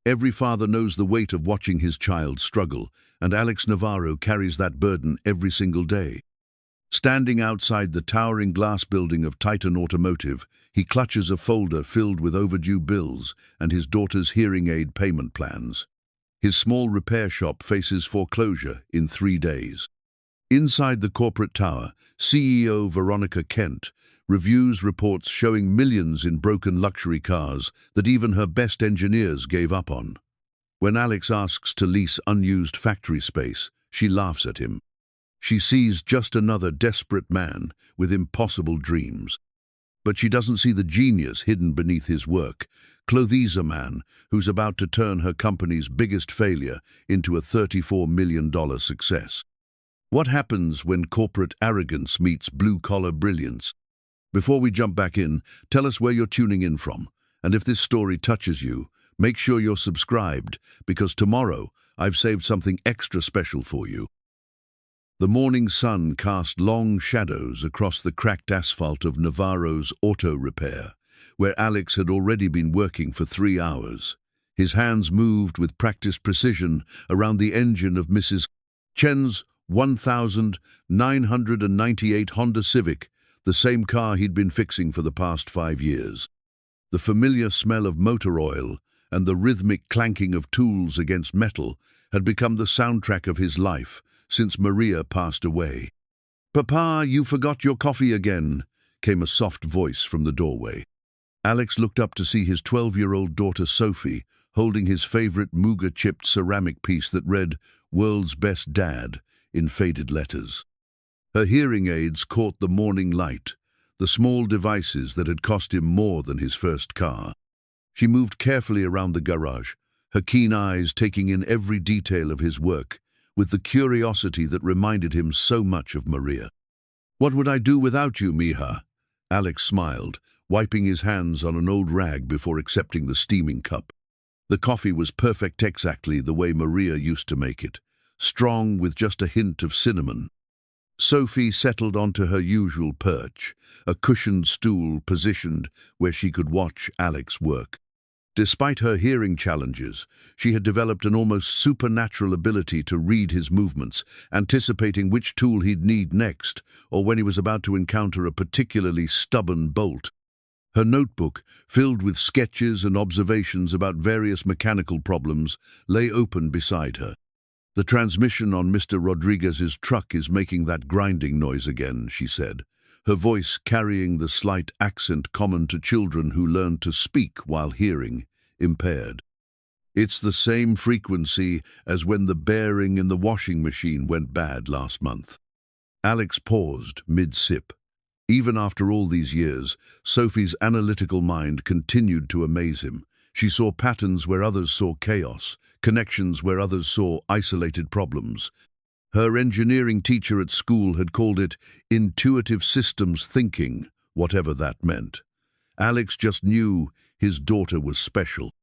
Every father knows the weight of watching his child struggle, and Alex Navarro carries that burden every single day. Standing outside the towering glass building of Titan Automotive, he clutches a folder filled with overdue bills and his daughter's hearing aid payment plans. His small repair shop faces foreclosure in 3 days. Inside the corporate tower, CEO Veronica Kent reviews reports showing millions in broken luxury cars that even her best engineers gave up on. When Alex asks to lease unused factory space, she laughs at him. She sees just another desperate man with impossible dreams. But she doesn't see the genius hidden beneath his work. Clothes a man who's about to turn her company's biggest failure into a $34 million success. What happens when corporate arrogance meets blue-collar brilliance? Before we jump back in, tell us where you're tuning in from. And if this story touches you, make sure you're subscribed, because tomorrow I've saved something extra special for you. The morning sun cast long shadows across the cracked asphalt of Navarro's auto repair, where Alex had already been working for 3 hours. His hands moved with practiced precision around the engine of Mrs. Chen's 1998 Honda Civic, the same car he'd been fixing for the past 5 years. The familiar smell of motor oil and the rhythmic clanking of tools against metal had become the soundtrack of his life since Maria passed away. "Papa, you forgot your coffee again," came a soft voice from the doorway. Alex looked up to see his 12-year-old daughter Sophie holding his favorite Muga-chipped ceramic piece that read, "World's Best Dad," in faded letters. Her hearing aids caught the morning light, the small devices that had cost him more than his first car. She moved carefully around the garage, her keen eyes taking in every detail of his work, with the curiosity that reminded him so much of Maria. "What would I do without you, mija?" Alex smiled, wiping his hands on an old rag before accepting the steaming cup. The coffee was perfect, exactly the way Maria used to make it, strong with just a hint of cinnamon. Sophie settled onto her usual perch, a cushioned stool positioned where she could watch Alex work. Despite her hearing challenges, she had developed an almost supernatural ability to read his movements, anticipating which tool he'd need next, or when he was about to encounter a particularly stubborn bolt. Her notebook, filled with sketches and observations about various mechanical problems, lay open beside her. "The transmission on Mr. Rodriguez's truck is making that grinding noise again," she said, her voice carrying the slight accent common to children who learn to speak while hearing impaired. "It's the same frequency as when the bearing in the washing machine went bad last month." Alex paused mid-sip. Even after all these years, Sophie's analytical mind continued to amaze him. She saw patterns where others saw chaos, connections where others saw isolated problems. Her engineering teacher at school had called it intuitive systems thinking, whatever that meant. Alex just knew his daughter was special.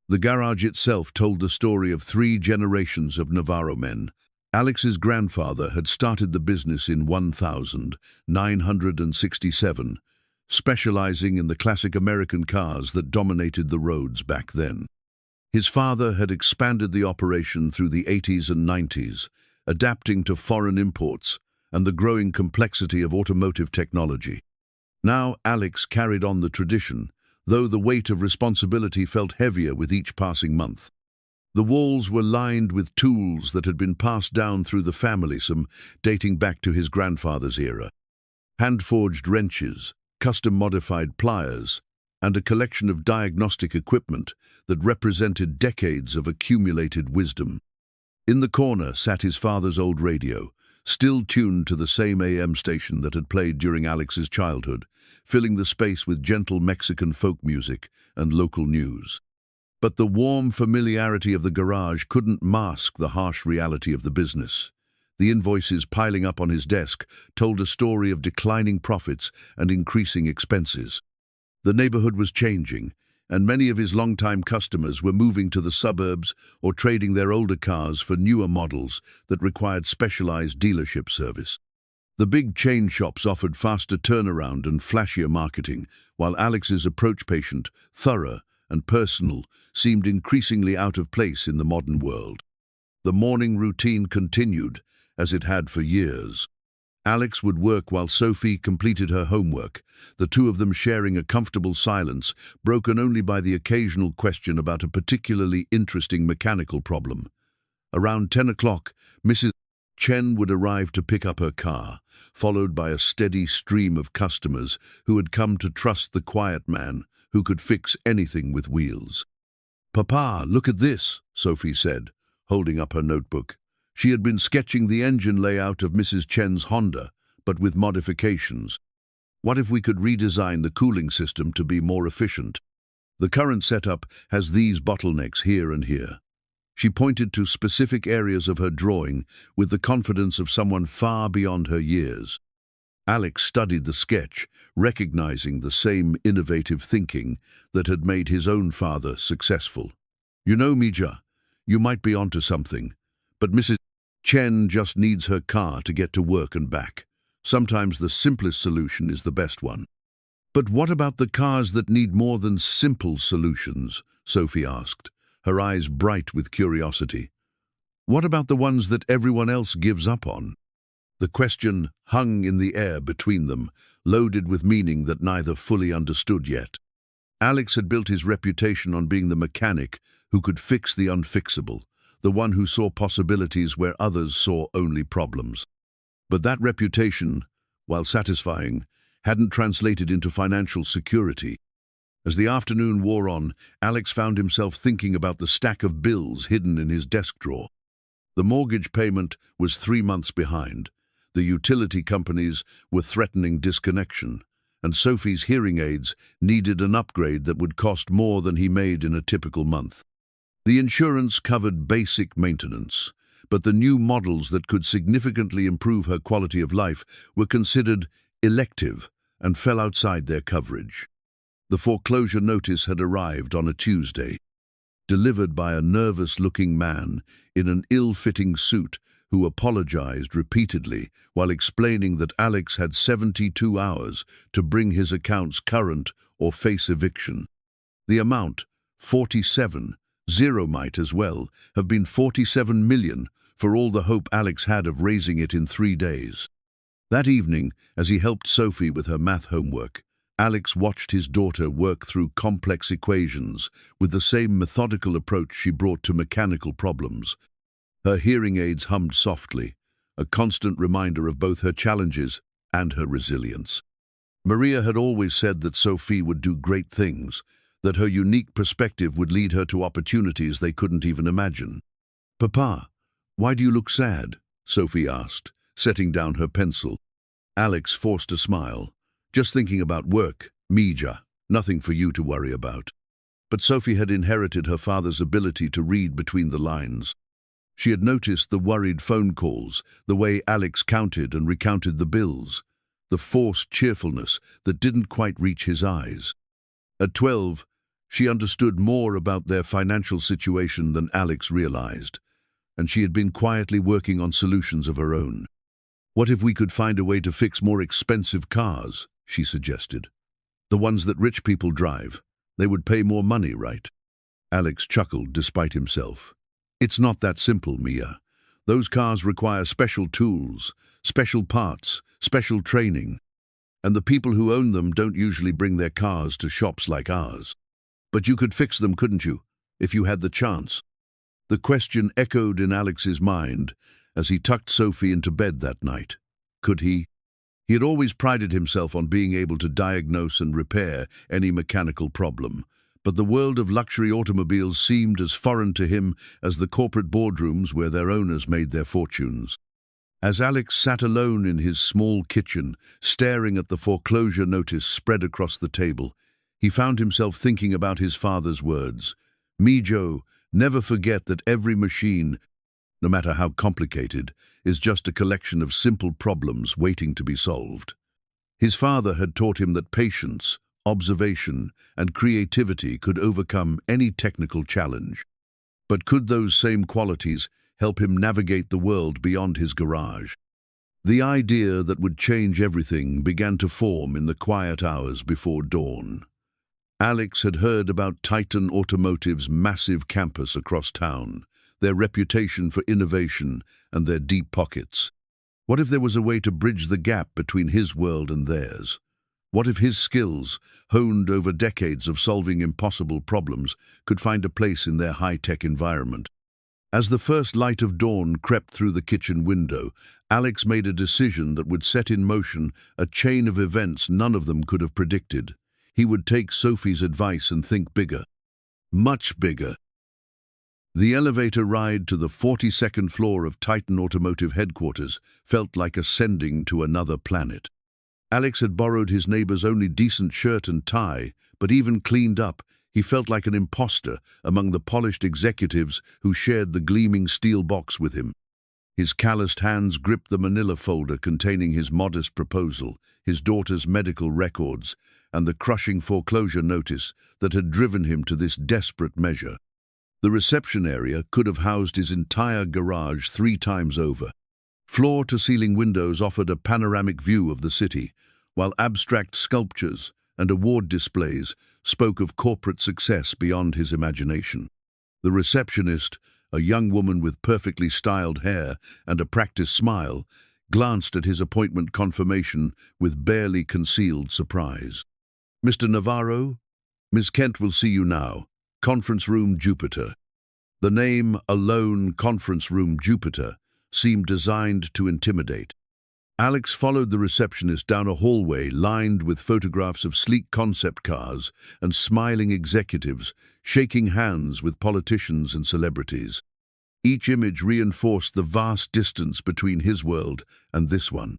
The garage itself told the story of 3 generations of Navarro men. Alex's grandfather had started the business in 1967, specializing in the classic American cars that dominated the roads back then. His father had expanded the operation through the 80s and 90s, adapting to foreign imports and the growing complexity of automotive technology. Now Alex carried on the tradition, though the weight of responsibility felt heavier with each passing month. The walls were lined with tools that had been passed down through the family, some dating back to his grandfather's era. Hand-forged wrenches, custom-modified pliers, and a collection of diagnostic equipment that represented decades of accumulated wisdom. In the corner sat his father's old radio, still tuned to the same AM station that had played during Alex's childhood, filling the space with gentle Mexican folk music and local news. But the warm familiarity of the garage couldn't mask the harsh reality of the business. The invoices piling up on his desk told a story of declining profits and increasing expenses. The neighborhood was changing, and many of his longtime customers were moving to the suburbs or trading their older cars for newer models that required specialized dealership service. The big chain shops offered faster turnaround and flashier marketing, while Alex's approach patient, thorough, and personal, seemed increasingly out of place in the modern world. The morning routine continued, as it had for years. Alex would work while Sophie completed her homework, the two of them sharing a comfortable silence, broken only by the occasional question about a particularly interesting mechanical problem. Around 10 o'clock, Mrs. Chen would arrive to pick up her car, followed by a steady stream of customers who had come to trust the quiet man who could fix anything with wheels. "Papa, look at this," Sophie said, holding up her notebook. She had been sketching the engine layout of Mrs. Chen's Honda, but with modifications. "What if we could redesign the cooling system to be more efficient? The current setup has these bottlenecks here and here." She pointed to specific areas of her drawing with the confidence of someone far beyond her years. Alex studied the sketch, recognizing the same innovative thinking that had made his own father successful. "You know, Mija, you might be onto something, but Mrs. Chen just needs her car to get to work and back. Sometimes the simplest solution is the best one." "But what about the cars that need more than simple solutions?" Sophie asked, her eyes bright with curiosity. "What about the ones that everyone else gives up on?" The question hung in the air between them, loaded with meaning that neither fully understood yet. Alex had built his reputation on being the mechanic who could fix the unfixable, the one who saw possibilities where others saw only problems. But that reputation, while satisfying, hadn't translated into financial security. As the afternoon wore on, Alex found himself thinking about the stack of bills hidden in his desk drawer. The mortgage payment was 3 months behind. The utility companies were threatening disconnection, and Sophie's hearing aids needed an upgrade that would cost more than he made in a typical month. The insurance covered basic maintenance, but the new models that could significantly improve her quality of life were considered elective and fell outside their coverage. The foreclosure notice had arrived on a Tuesday, delivered by a nervous-looking man in an ill-fitting suit who apologized repeatedly while explaining that Alex had 72 hours to bring his accounts current or face eviction. The amount, 47, zero might as well have been 47 million for all the hope Alex had of raising it in 3 days. That evening, as he helped Sophie with her math homework, Alex watched his daughter work through complex equations with the same methodical approach she brought to mechanical problems. Her hearing aids hummed softly, a constant reminder of both her challenges and her resilience. Maria had always said that Sophie would do great things, that her unique perspective would lead her to opportunities they couldn't even imagine. "Papa, why do you look sad?" Sophie asked, setting down her pencil. Alex forced a smile. "Just thinking about work, Mija. Nothing for you to worry about." But Sophie had inherited her father's ability to read between the lines. She had noticed the worried phone calls, the way Alex counted and recounted the bills, the forced cheerfulness that didn't quite reach his eyes. At 12, she understood more about their financial situation than Alex realized, and she had been quietly working on solutions of her own. "What if we could find a way to fix more expensive cars?" she suggested. "The ones that rich people drive. They would pay more money, right?" Alex chuckled despite himself. "It's not that simple, Mia. Those cars require special tools, special parts, special training. And the people who own them don't usually bring their cars to shops like ours. But you could fix them, couldn't you, if you had the chance?" The question echoed in Alex's mind as he tucked Sophie into bed that night. Could he? He had always prided himself on being able to diagnose and repair any mechanical problem, but the world of luxury automobiles seemed as foreign to him as the corporate boardrooms where their owners made their fortunes. As Alex sat alone in his small kitchen, staring at the foreclosure notice spread across the table, he found himself thinking about his father's words. "Mijo, never forget that every machine, no matter how complicated, is just a collection of simple problems waiting to be solved." His father had taught him that patience, observation, and creativity could overcome any technical challenge. But could those same qualities help him navigate the world beyond his garage? The idea that would change everything began to form in the quiet hours before dawn. Alex had heard about Titan Automotive's massive campus across town, their reputation for innovation, and their deep pockets. What if there was a way to bridge the gap between his world and theirs? What if his skills, honed over decades of solving impossible problems, could find a place in their high-tech environment? As the first light of dawn crept through the kitchen window, Alex made a decision that would set in motion a chain of events none of them could have predicted. He would take Sophie's advice and think bigger. Much bigger. The elevator ride to the 42nd floor of Titan Automotive headquarters felt like ascending to another planet. Alex had borrowed his neighbor's only decent shirt and tie, but even cleaned up, he felt like an imposter among the polished executives who shared the gleaming steel box with him. His calloused hands gripped the manila folder containing his modest proposal, his daughter's medical records, and the crushing foreclosure notice that had driven him to this desperate measure. The reception area could have housed his entire garage 3 times over. Floor-to-ceiling windows offered a panoramic view of the city, while abstract sculptures and award displays spoke of corporate success beyond his imagination. The receptionist, a young woman with perfectly styled hair and a practiced smile, glanced at his appointment confirmation with barely concealed surprise. "Mr. Navarro, Ms. Kent will see you now. Conference Room Jupiter." The name alone, Conference Room Jupiter, seemed designed to intimidate. Alex followed the receptionist down a hallway lined with photographs of sleek concept cars and smiling executives shaking hands with politicians and celebrities. Each image reinforced the vast distance between his world and this one.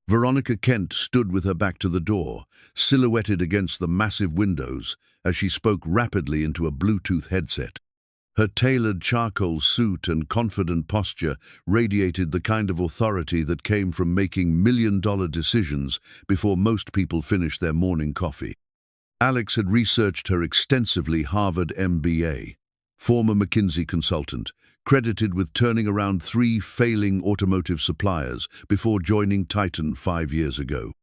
Veronica Kent stood with her back to the door, silhouetted against the massive windows as she spoke rapidly into a Bluetooth headset. Her tailored charcoal suit and confident posture radiated the kind of authority that came from making million-dollar decisions before most people finished their morning coffee. Alex had researched her extensively, Harvard MBA, former McKinsey consultant, credited with turning around 3 failing automotive suppliers before joining Titan 5 years ago.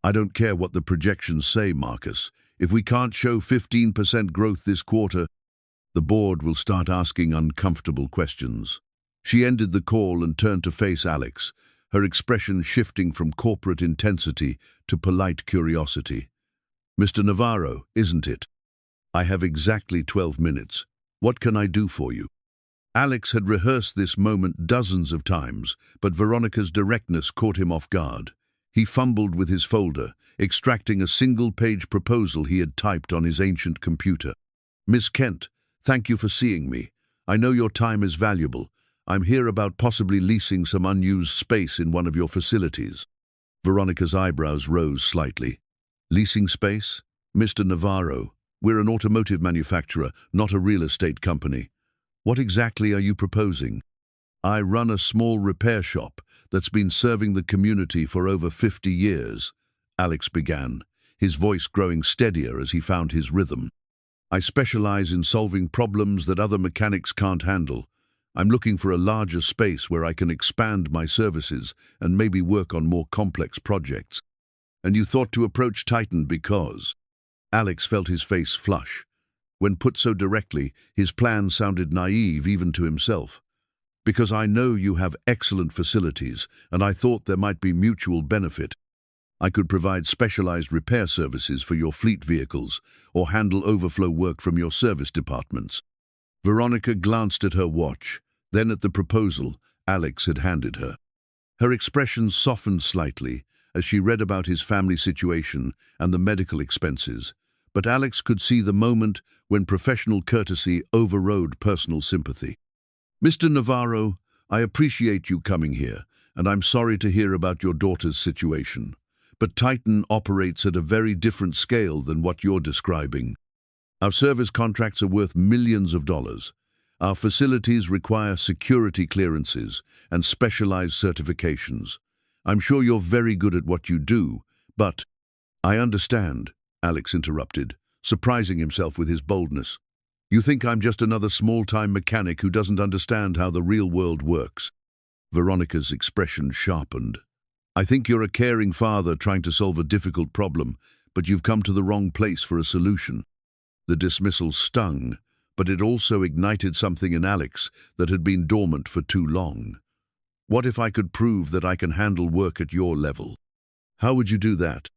"I don't care what the projections say, Marcus. If we can't show 15% growth this quarter, the board will start asking uncomfortable questions." She ended the call and turned to face Alex, her expression shifting from corporate intensity to polite curiosity. "Mr. Navarro, isn't it? I have exactly 12 minutes. What can I do for you?" Alex had rehearsed this moment dozens of times, but Veronica's directness caught him off guard. He fumbled with his folder, extracting a single-page proposal he had typed on his ancient computer. "Miss Kent, thank you for seeing me. I know your time is valuable. I'm here about possibly leasing some unused space in one of your facilities." Veronica's eyebrows rose slightly. "Leasing space? Mr. Navarro, we're an automotive manufacturer, not a real estate company. What exactly are you proposing?" "I run a small repair shop that's been serving the community for over 50 years, Alex began, his voice growing steadier as he found his rhythm. "I specialize in solving problems that other mechanics can't handle. I'm looking for a larger space where I can expand my services and maybe work on more complex projects." "And you thought to approach Titan because—" Alex felt his face flush. When put so directly, his plan sounded naive even to himself. "Because I know you have excellent facilities, and I thought there might be mutual benefit. I could provide specialized repair services for your fleet vehicles or handle overflow work from your service departments." Veronica glanced at her watch, then at the proposal Alex had handed her. Her expression softened slightly as she read about his family situation and the medical expenses, but Alex could see the moment when professional courtesy overrode personal sympathy. "Mr. Navarro, I appreciate you coming here, and I'm sorry to hear about your daughter's situation. But Titan operates at a very different scale than what you're describing. Our service contracts are worth millions of dollars. Our facilities require security clearances and specialized certifications. I'm sure you're very good at what you do, but—" "I understand," Alex interrupted, surprising himself with his boldness. "You think I'm just another small-time mechanic who doesn't understand how the real world works." Veronica's expression sharpened. "I think you're a caring father trying to solve a difficult problem, but you've come to the wrong place for a solution. The dismissal stung, but it also ignited something in Alex that had been dormant for too long. What if I could prove that I can handle work at your level? How would you do that?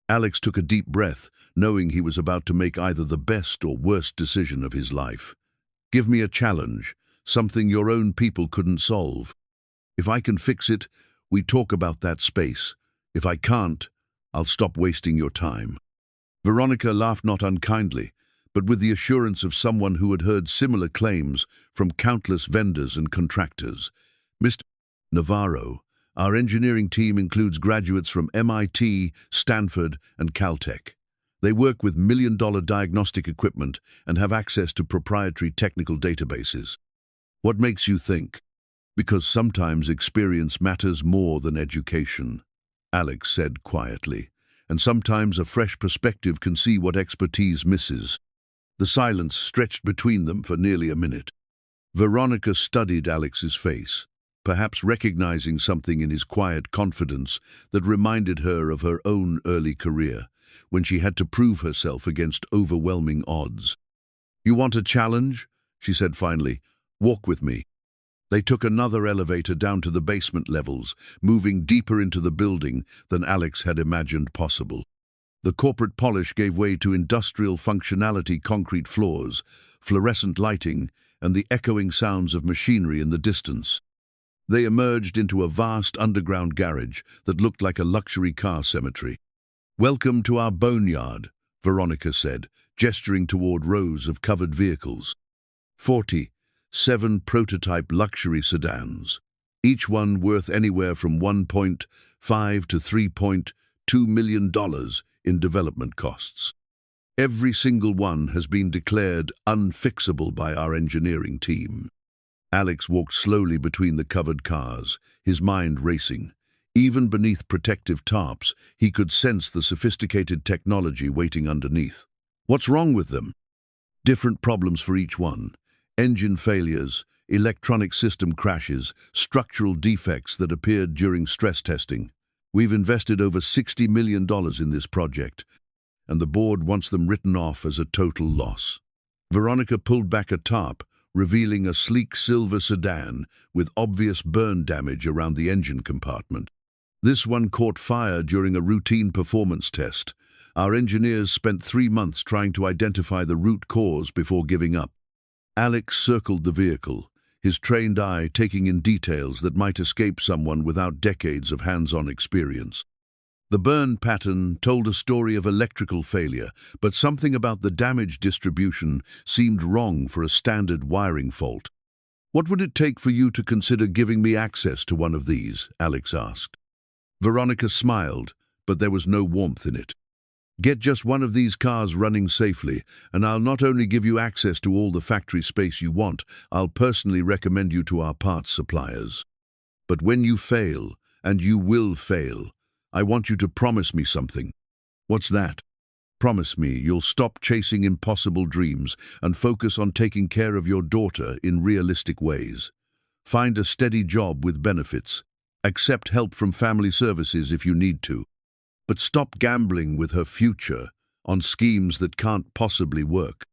Alex took a deep breath, knowing he was about to make either the best or worst decision of his life. Give me a challenge, something your own people couldn't solve. If I can fix it, we talk about that space. If I can't, I'll stop wasting your time. Veronica laughed not unkindly, but with the assurance of someone who had heard similar claims from countless vendors and contractors. Mr. Navarro, our engineering team includes graduates from MIT, Stanford, and Caltech. They work with million-dollar diagnostic equipment and have access to proprietary technical databases. What makes you think? Because sometimes experience matters more than education, Alex said quietly, and sometimes a fresh perspective can see what expertise misses. The silence stretched between them for nearly a minute. Veronica studied Alex's face, perhaps recognizing something in his quiet confidence that reminded her of her own early career, when she had to prove herself against overwhelming odds. "You want a challenge?" she said finally. "Walk with me." They took another elevator down to the basement levels, moving deeper into the building than Alex had imagined possible. The corporate polish gave way to industrial functionality, concrete floors, fluorescent lighting, and the echoing sounds of machinery in the distance. They emerged into a vast underground garage that looked like a luxury car cemetery. "Welcome to our boneyard," Veronica said, gesturing toward rows of covered vehicles. 47 prototype luxury sedans, each one worth anywhere from $1.5 to $3.2 million in development costs. Every single one has been declared unfixable by our engineering team. Alex walked slowly between the covered cars, his mind racing. Even beneath protective tarps, he could sense the sophisticated technology waiting underneath. What's wrong with them? Different problems for each one. Engine failures, electronic system crashes, structural defects that appeared during stress testing. We've invested over $60 million in this project, and the board wants them written off as a total loss. Veronica pulled back a tarp, revealing a sleek silver sedan with obvious burn damage around the engine compartment. This one caught fire during a routine performance test. Our engineers spent 3 months trying to identify the root cause before giving up. Alex circled the vehicle, his trained eye taking in details that might escape someone without decades of hands-on experience. The burn pattern told a story of electrical failure, but something about the damage distribution seemed wrong for a standard wiring fault. "What would it take for you to consider giving me access to one of these?" Alex asked. Veronica smiled, but there was no warmth in it. "Get just one of these cars running safely, and I'll not only give you access to all the factory space you want, I'll personally recommend you to our parts suppliers. But when you fail, and you will fail, I want you to promise me something." "What's that?" "Promise me you'll stop chasing impossible dreams and focus on taking care of your daughter in realistic ways. Find a steady job with benefits. Accept help from family services if you need to. But stop gambling with her future on schemes that can't possibly work."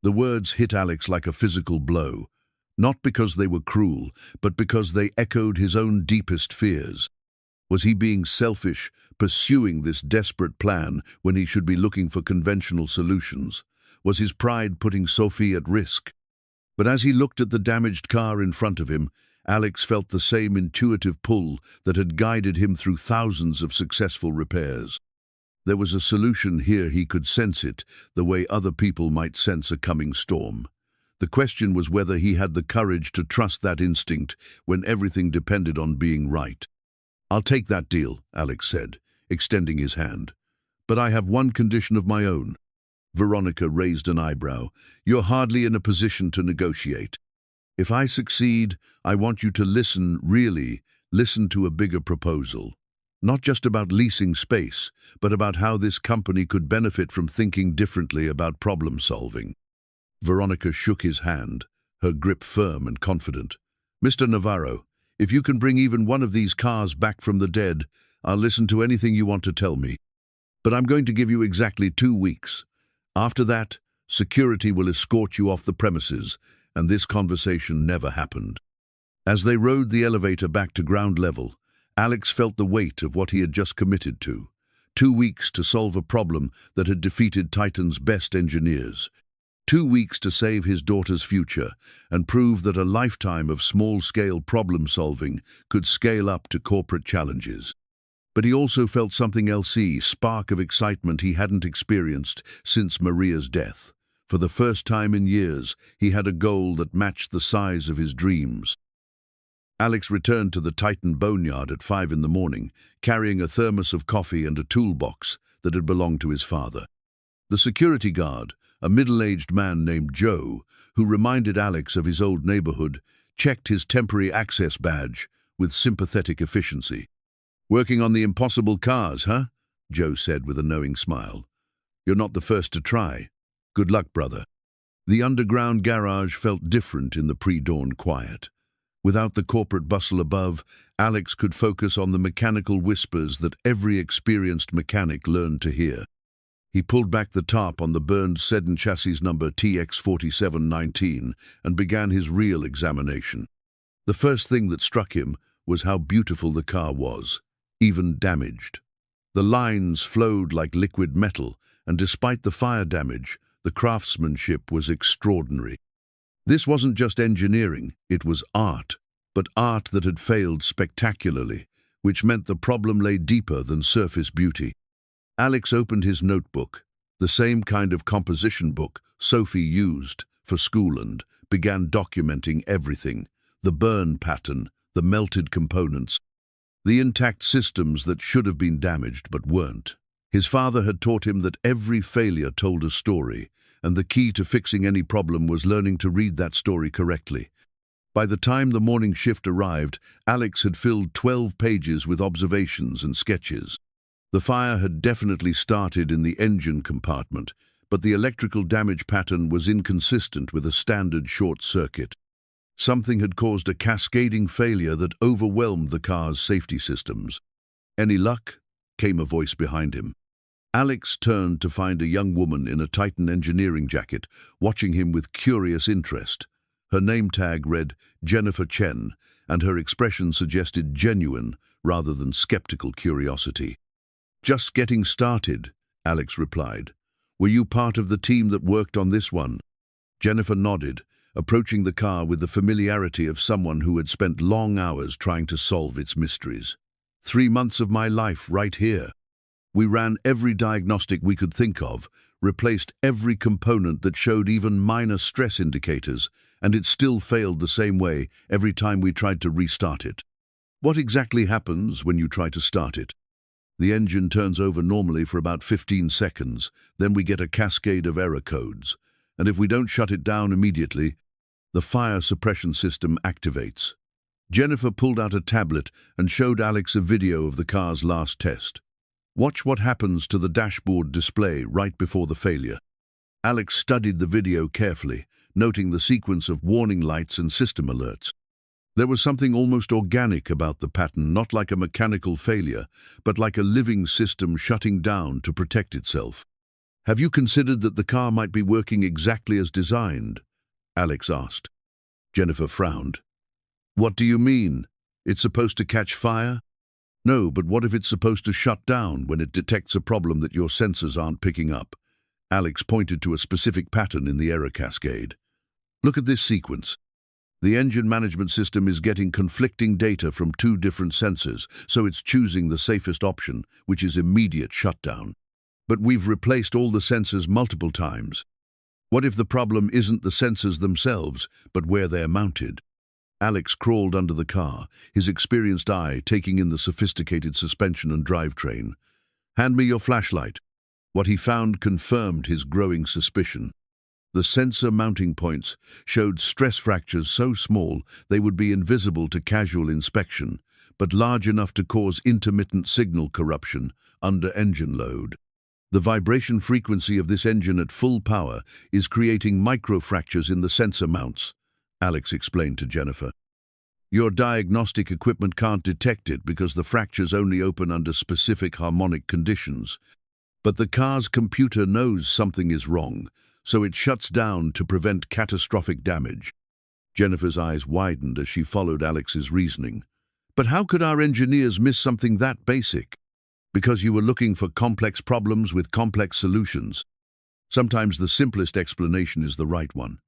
The words hit Alex like a physical blow, not because they were cruel, but because they echoed his own deepest fears. Was he being selfish, pursuing this desperate plan when he should be looking for conventional solutions? Was his pride putting Sophie at risk? But as he looked at the damaged car in front of him, Alex felt the same intuitive pull that had guided him through thousands of successful repairs. There was a solution here, he could sense it, the way other people might sense a coming storm. The question was whether he had the courage to trust that instinct when everything depended on being right. "I'll take that deal," Alex said, extending his hand. "But I have one condition of my own." Veronica raised an eyebrow. "You're hardly in a position to negotiate. If I succeed, I want you to really listen to a bigger proposal. Not just about leasing space, but about how this company could benefit from thinking differently about problem solving." Veronica shook his hand, her grip firm and confident. "Mr. Navarro, if you can bring even one of these cars back from the dead, I'll listen to anything you want to tell me. But I'm going to give you exactly 2 weeks. After that, Security will escort you off the premises, and this conversation never happened. As they rode the elevator back to ground level, Alex felt the weight of what he had just committed to. 2 weeks to solve a problem that had defeated Titan's best engineers. 2 weeks to save his daughter's future and prove that a lifetime of small-scale problem-solving could scale up to corporate challenges. But he also felt something else, a spark of excitement he hadn't experienced since Maria's death. For the first time in years, he had a goal that matched the size of his dreams. Alex returned to the Titan boneyard at 5 in the morning, carrying a thermos of coffee and a toolbox that had belonged to his father. The security guard, a middle-aged man named Joe, who reminded Alex of his old neighborhood, checked his temporary access badge with sympathetic efficiency. "Working on the impossible cars, huh?" Joe said with a knowing smile. "You're not the first to try. Good luck, brother." The underground garage felt different in the pre-dawn quiet. Without the corporate bustle above, Alex could focus on the mechanical whispers that every experienced mechanic learned to hear. He pulled back the tarp on the burned sedan chassis number TX4719 and began his real examination. The first thing that struck him was how beautiful the car was, even damaged. The lines flowed like liquid metal, and despite the fire damage, the craftsmanship was extraordinary. This wasn't just engineering, it was art, but art that had failed spectacularly, which meant the problem lay deeper than surface beauty. Alex opened his notebook, the same kind of composition book Sophie used for school, and began documenting everything: the burn pattern, the melted components, the intact systems that should have been damaged but weren't. His father had taught him that every failure told a story, and the key to fixing any problem was learning to read that story correctly. By the time the morning shift arrived, Alex had filled 12 pages with observations and sketches. The fire had definitely started in the engine compartment, but the electrical damage pattern was inconsistent with a standard short circuit. Something had caused a cascading failure that overwhelmed the car's safety systems. "Any luck?" came a voice behind him. Alex turned to find a young woman in a Titan engineering jacket, watching him with curious interest. Her name tag read Jennifer Chen, and her expression suggested genuine rather than skeptical curiosity. "Just getting started," Alex replied. "Were you part of the team that worked on this one?" Jennifer nodded, approaching the car with the familiarity of someone who had spent long hours trying to solve its mysteries. 3 months of my life right here. We ran every diagnostic we could think of, replaced every component that showed even minor stress indicators, and it still failed the same way every time we tried to restart it. What exactly happens when you try to start it? The engine turns over normally for about 15 seconds, then we get a cascade of error codes, and if we don't shut it down immediately, the fire suppression system activates. Jennifer pulled out a tablet and showed Alex a video of the car's last test. "Watch what happens to the dashboard display right before the failure." Alex studied the video carefully, noting the sequence of warning lights and system alerts. There was something almost organic about the pattern, not like a mechanical failure, but like a living system shutting down to protect itself. "Have you considered that the car might be working exactly as designed?" Alex asked. Jennifer frowned. "What do you mean? It's supposed to catch fire?" "No, but what if it's supposed to shut down when it detects a problem that your sensors aren't picking up?" Alex pointed to a specific pattern in the error cascade. "Look at this sequence. The engine management system is getting conflicting data from 2 different sensors, so it's choosing the safest option, which is immediate shutdown. But we've replaced all the sensors multiple times. What if the problem isn't the sensors themselves, but where they're mounted?" Alex crawled under the car, his experienced eye taking in the sophisticated suspension and drivetrain. "Hand me your flashlight." What he found confirmed his growing suspicion. The sensor mounting points showed stress fractures so small they would be invisible to casual inspection, but large enough to cause intermittent signal corruption under engine load. The vibration frequency of this engine at full power is creating microfractures in the sensor mounts, Alex explained to Jennifer. "Your diagnostic equipment can't detect it because the fractures only open under specific harmonic conditions. But the car's computer knows something is wrong, so it shuts down to prevent catastrophic damage. Jennifer's eyes widened as she followed Alex's reasoning. But how could our engineers miss something that basic? Because you were looking for complex problems with complex solutions. Sometimes the simplest explanation is the right one.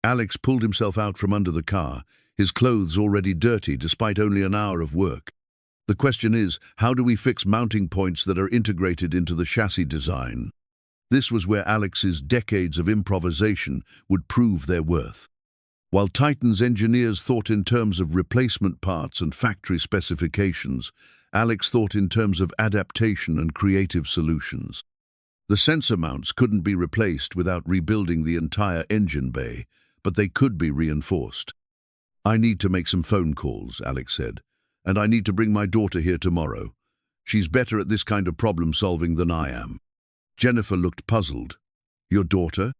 Alex pulled himself out from under the car, his clothes already dirty despite only an hour of work. The question is, how do we fix mounting points that are integrated into the chassis design? This was where Alex's decades of improvisation would prove their worth. While Titan's engineers thought in terms of replacement parts and factory specifications, Alex thought in terms of adaptation and creative solutions. The sensor mounts couldn't be replaced without rebuilding the entire engine bay, but they could be reinforced. "I need to make some phone calls," Alex said, "and I need to bring my daughter here tomorrow. She's better at this kind of problem-solving than I am." Jennifer looked puzzled. "Your daughter?"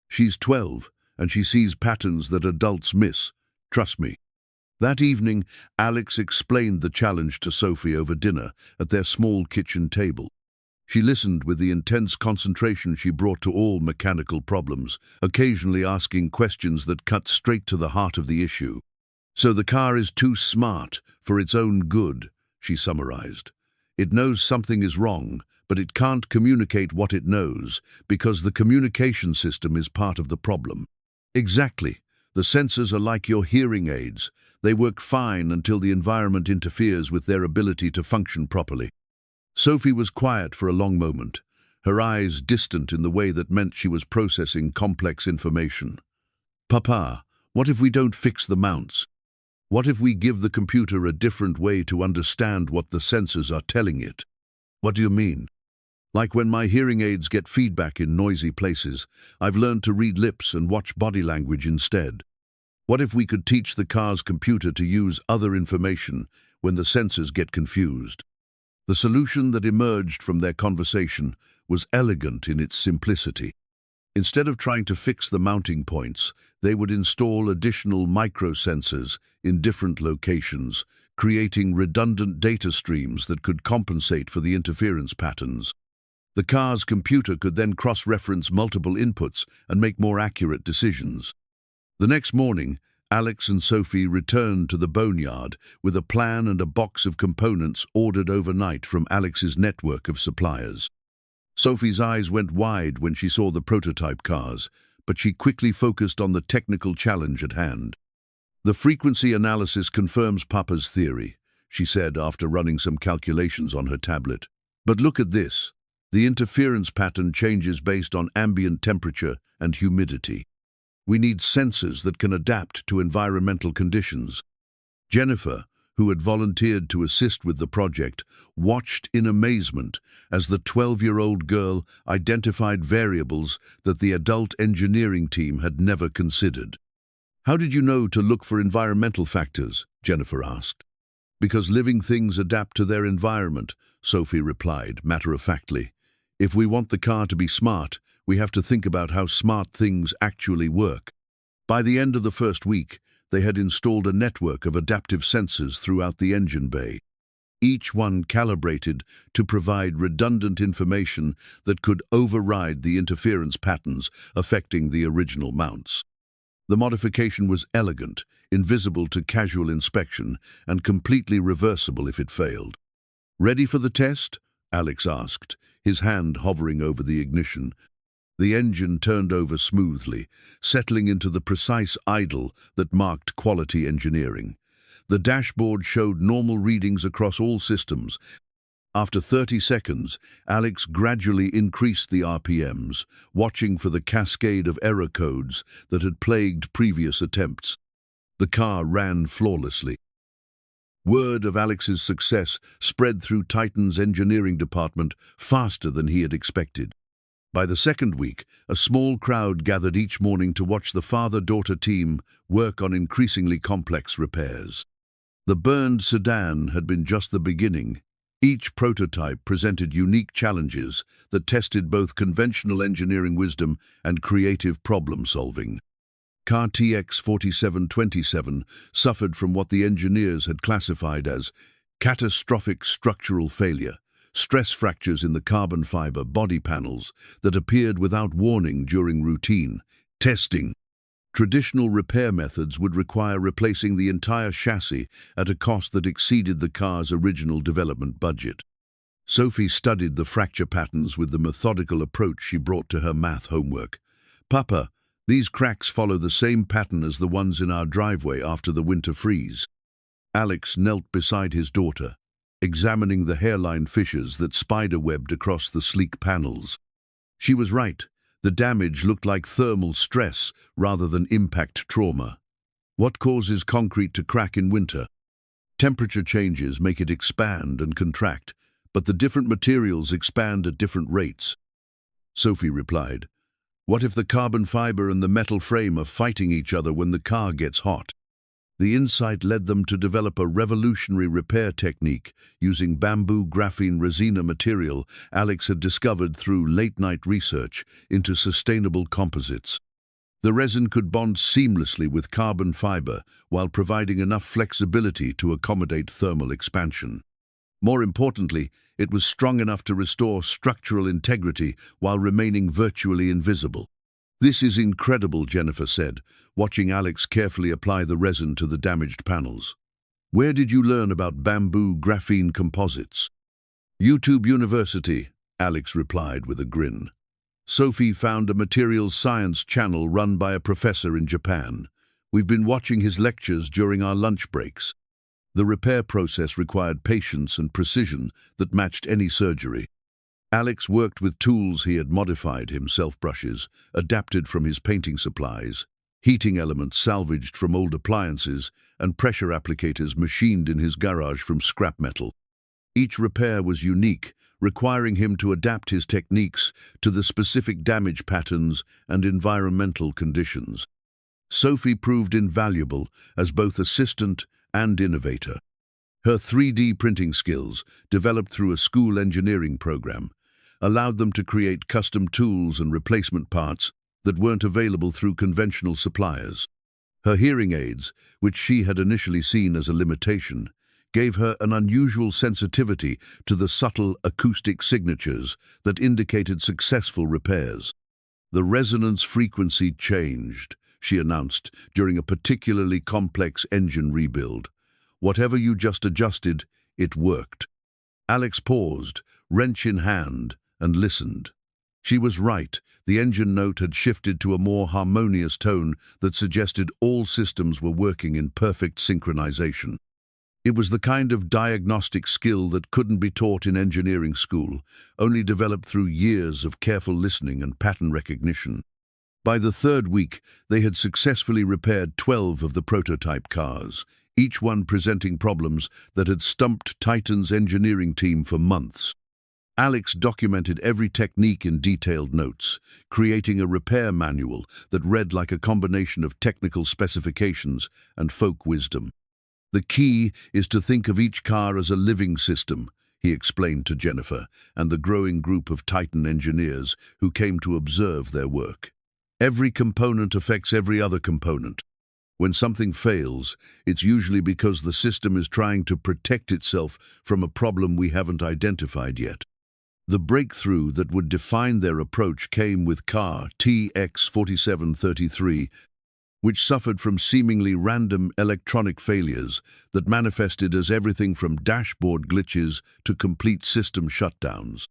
"She's 12, and she sees patterns that adults miss. Trust me." That evening, Alex explained the challenge to Sophie over dinner at their small kitchen table. She listened with the intense concentration she brought to all mechanical problems, occasionally asking questions that cut straight to the heart of the issue. "So the car is too smart for its own good," she summarized. "It knows something is wrong, but it can't communicate what it knows because the communication system is part of the problem." Exactly. The sensors are like your hearing aids. They work fine until the environment interferes with their ability to function properly. Sophie was quiet for a long moment, her eyes distant in the way that meant she was processing complex information. "Papa, what if we don't fix the mounts? What if we give the computer a different way to understand what the sensors are telling it?" "What do you mean?" "Like when my hearing aids get feedback in noisy places, I've learned to read lips and watch body language instead. What if we could teach the car's computer to use other information when the sensors get confused?" The solution that emerged from their conversation was elegant in its simplicity. Instead of trying to fix the mounting points, they would install additional microsensors in different locations, creating redundant data streams that could compensate for the interference patterns. The car's computer could then cross-reference multiple inputs and make more accurate decisions. The next morning, Alex and Sophie returned to the boneyard with a plan and a box of components ordered overnight from Alex's network of suppliers. Sophie's eyes went wide when she saw the prototype cars, but she quickly focused on the technical challenge at hand. "The frequency analysis confirms Papa's theory," she said after running some calculations on her tablet. "But look at this. The interference pattern changes based on ambient temperature and humidity. We need sensors that can adapt to environmental conditions." Jennifer, who had volunteered to assist with the project, watched in amazement as the 12-year-old girl identified variables that the adult engineering team had never considered. "How did you know to look for environmental factors?" Jennifer asked. "Because living things adapt to their environment," Sophie replied, matter-of-factly. "If we want the car to be smart, we have to think about how smart things actually work." By the end of the first week, they had installed a network of adaptive sensors throughout the engine bay, each one calibrated to provide redundant information that could override the interference patterns affecting the original mounts. The modification was elegant, invisible to casual inspection, and completely reversible if it failed. "Ready for the test?" Alex asked, his hand hovering over the ignition. The engine turned over smoothly, settling into the precise idle that marked quality engineering. The dashboard showed normal readings across all systems. After 30 seconds, Alex gradually increased the RPMs, watching for the cascade of error codes that had plagued previous attempts. The car ran flawlessly. Word of Alex's success spread through Titan's engineering department faster than he had expected. By the second week, a small crowd gathered each morning to watch the father-daughter team work on increasingly complex repairs. The burned sedan had been just the beginning. Each prototype presented unique challenges that tested both conventional engineering wisdom and creative problem-solving. Car TX4727 suffered from what the engineers had classified as catastrophic structural failure, stress fractures in the carbon fiber body panels that appeared without warning during routine testing. Traditional repair methods would require replacing the entire chassis at a cost that exceeded the car's original development budget. Sophie studied the fracture patterns with the methodical approach she brought to her math homework. "Papa, these cracks follow the same pattern as the ones in our driveway after the winter freeze." Alex knelt beside his daughter, examining the hairline fissures that spiderwebbed across the sleek panels. She was right. The damage looked like thermal stress rather than impact trauma. What causes concrete to crack in winter? Temperature changes make it expand and contract, but the different materials expand at different rates. Sophie replied, "What if the carbon fiber and the metal frame are fighting each other when the car gets hot?" The insight led them to develop a revolutionary repair technique using bamboo graphene resina material Alex had discovered through late-night research into sustainable composites. The resin could bond seamlessly with carbon fiber while providing enough flexibility to accommodate thermal expansion. More importantly, it was strong enough to restore structural integrity while remaining virtually invisible. "This is incredible," Jennifer said, watching Alex carefully apply the resin to the damaged panels. "Where did you learn about bamboo graphene composites?" "YouTube University," Alex replied with a grin. "Sophie found a materials science channel run by a professor in Japan. We've been watching his lectures during our lunch breaks." The repair process required patience and precision that matched any surgery. Alex worked with tools he had modified himself: brushes, adapted from his painting supplies, heating elements salvaged from old appliances, and pressure applicators machined in his garage from scrap metal. Each repair was unique, requiring him to adapt his techniques to the specific damage patterns and environmental conditions. Sophie proved invaluable as both assistant and innovator. Her 3D printing skills, developed through a school engineering program, allowed them to create custom tools and replacement parts that weren't available through conventional suppliers. Her hearing aids, which she had initially seen as a limitation, gave her an unusual sensitivity to the subtle acoustic signatures that indicated successful repairs. "The resonance frequency changed," she announced during a particularly complex engine rebuild. "Whatever you just adjusted, it worked." Alex paused, wrench in hand, and listened. She was right. The engine note had shifted to a more harmonious tone that suggested all systems were working in perfect synchronization. It was the kind of diagnostic skill that couldn't be taught in engineering school, only developed through years of careful listening and pattern recognition. By the third week, they had successfully repaired 12 of the prototype cars, each one presenting problems that had stumped Titan's engineering team for months. Alex documented every technique in detailed notes, creating a repair manual that read like a combination of technical specifications and folk wisdom. "The key is to think of each car as a living system," he explained to Jennifer and the growing group of Titan engineers who came to observe their work. "Every component affects every other component. When something fails, it's usually because the system is trying to protect itself from a problem we haven't identified yet." The breakthrough that would define their approach came with car TX4733, which suffered from seemingly random electronic failures that manifested as everything from dashboard glitches to complete system shutdowns.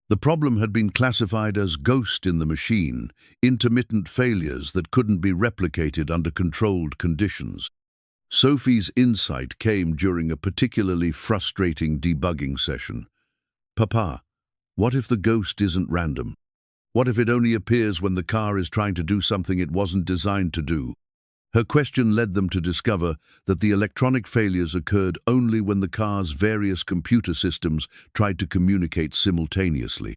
The problem had been classified as ghost in the machine, intermittent failures that couldn't be replicated under controlled conditions. Sophie's insight came during a particularly frustrating debugging session. "Papa, what if the ghost isn't random? What if it only appears when the car is trying to do something it wasn't designed to do?" Her question led them to discover that the electronic failures occurred only when the car's various computer systems tried to communicate simultaneously.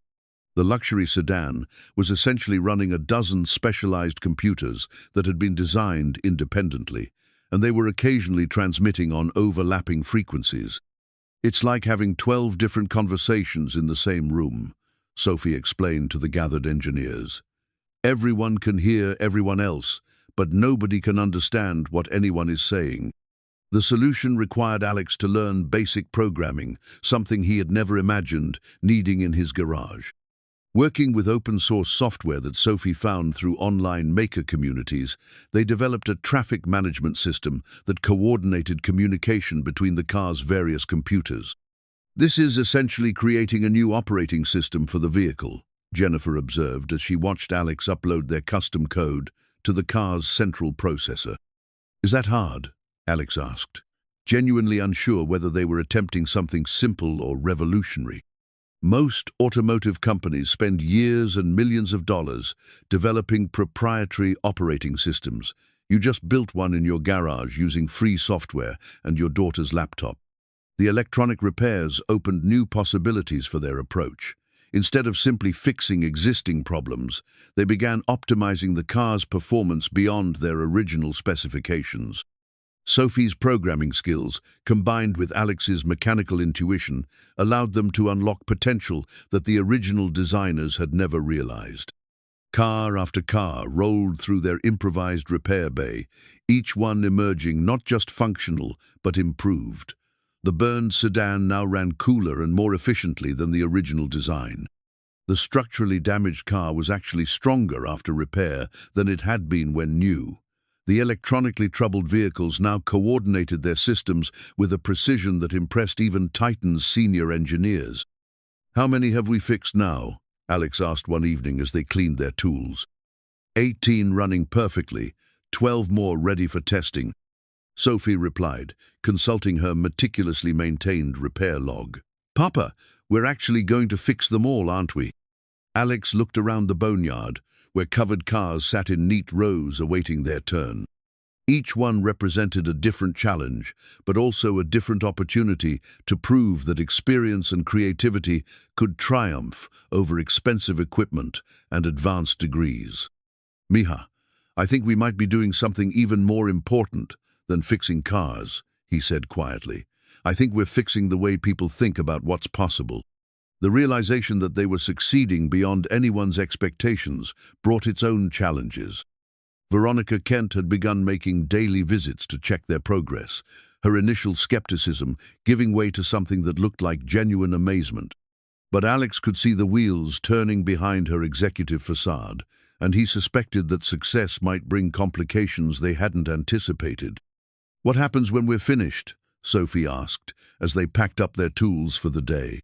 The luxury sedan was essentially running a dozen specialized computers that had been designed independently, and they were occasionally transmitting on overlapping frequencies. "It's like having 12 different conversations in the same room," Sophie explained to the gathered engineers. "Everyone can hear everyone else, but nobody can understand what anyone is saying." The solution required Alex to learn basic programming, something he had never imagined needing in his garage. Working with open-source software that Sophie found through online maker communities, they developed a traffic management system that coordinated communication between the car's various computers. "This is essentially creating a new operating system for the vehicle," Jennifer observed as she watched Alex upload their custom code to the car's central processor. "Is that hard?" Alex asked, genuinely unsure whether they were attempting something simple or revolutionary. Most automotive companies spend years and millions of dollars developing proprietary operating systems. You just built one in your garage using free software and your daughter's laptop. The electronic repairs opened new possibilities for their approach. Instead of simply fixing existing problems, they began optimizing the car's performance beyond their original specifications. Sophie's programming skills, combined with Alex's mechanical intuition, allowed them to unlock potential that the original designers had never realized. Car after car rolled through their improvised repair bay, each one emerging not just functional, but improved. The burned sedan now ran cooler and more efficiently than the original design. The structurally damaged car was actually stronger after repair than it had been when new. The electronically troubled vehicles now coordinated their systems with a precision that impressed even Titan's senior engineers. "How many have we fixed now?" Alex asked one evening as they cleaned their tools. 18 running perfectly, 12 more ready for testing," Sophie replied, consulting her meticulously maintained repair log. "Papa, we're actually going to fix them all, aren't we?" Alex looked around the boneyard, where covered cars sat in neat rows awaiting their turn. Each one represented a different challenge, but also a different opportunity to prove that experience and creativity could triumph over expensive equipment and advanced degrees. "Mija, I think we might be doing something even more important than fixing cars," he said quietly. "I think we're fixing the way people think about what's possible." The realization that they were succeeding beyond anyone's expectations brought its own challenges. Veronica Kent had begun making daily visits to check their progress, her initial skepticism giving way to something that looked like genuine amazement. But Alex could see the wheels turning behind her executive facade, and he suspected that success might bring complications they hadn't anticipated. "What happens when we're finished?" Sophie asked, as they packed up their tools for the day.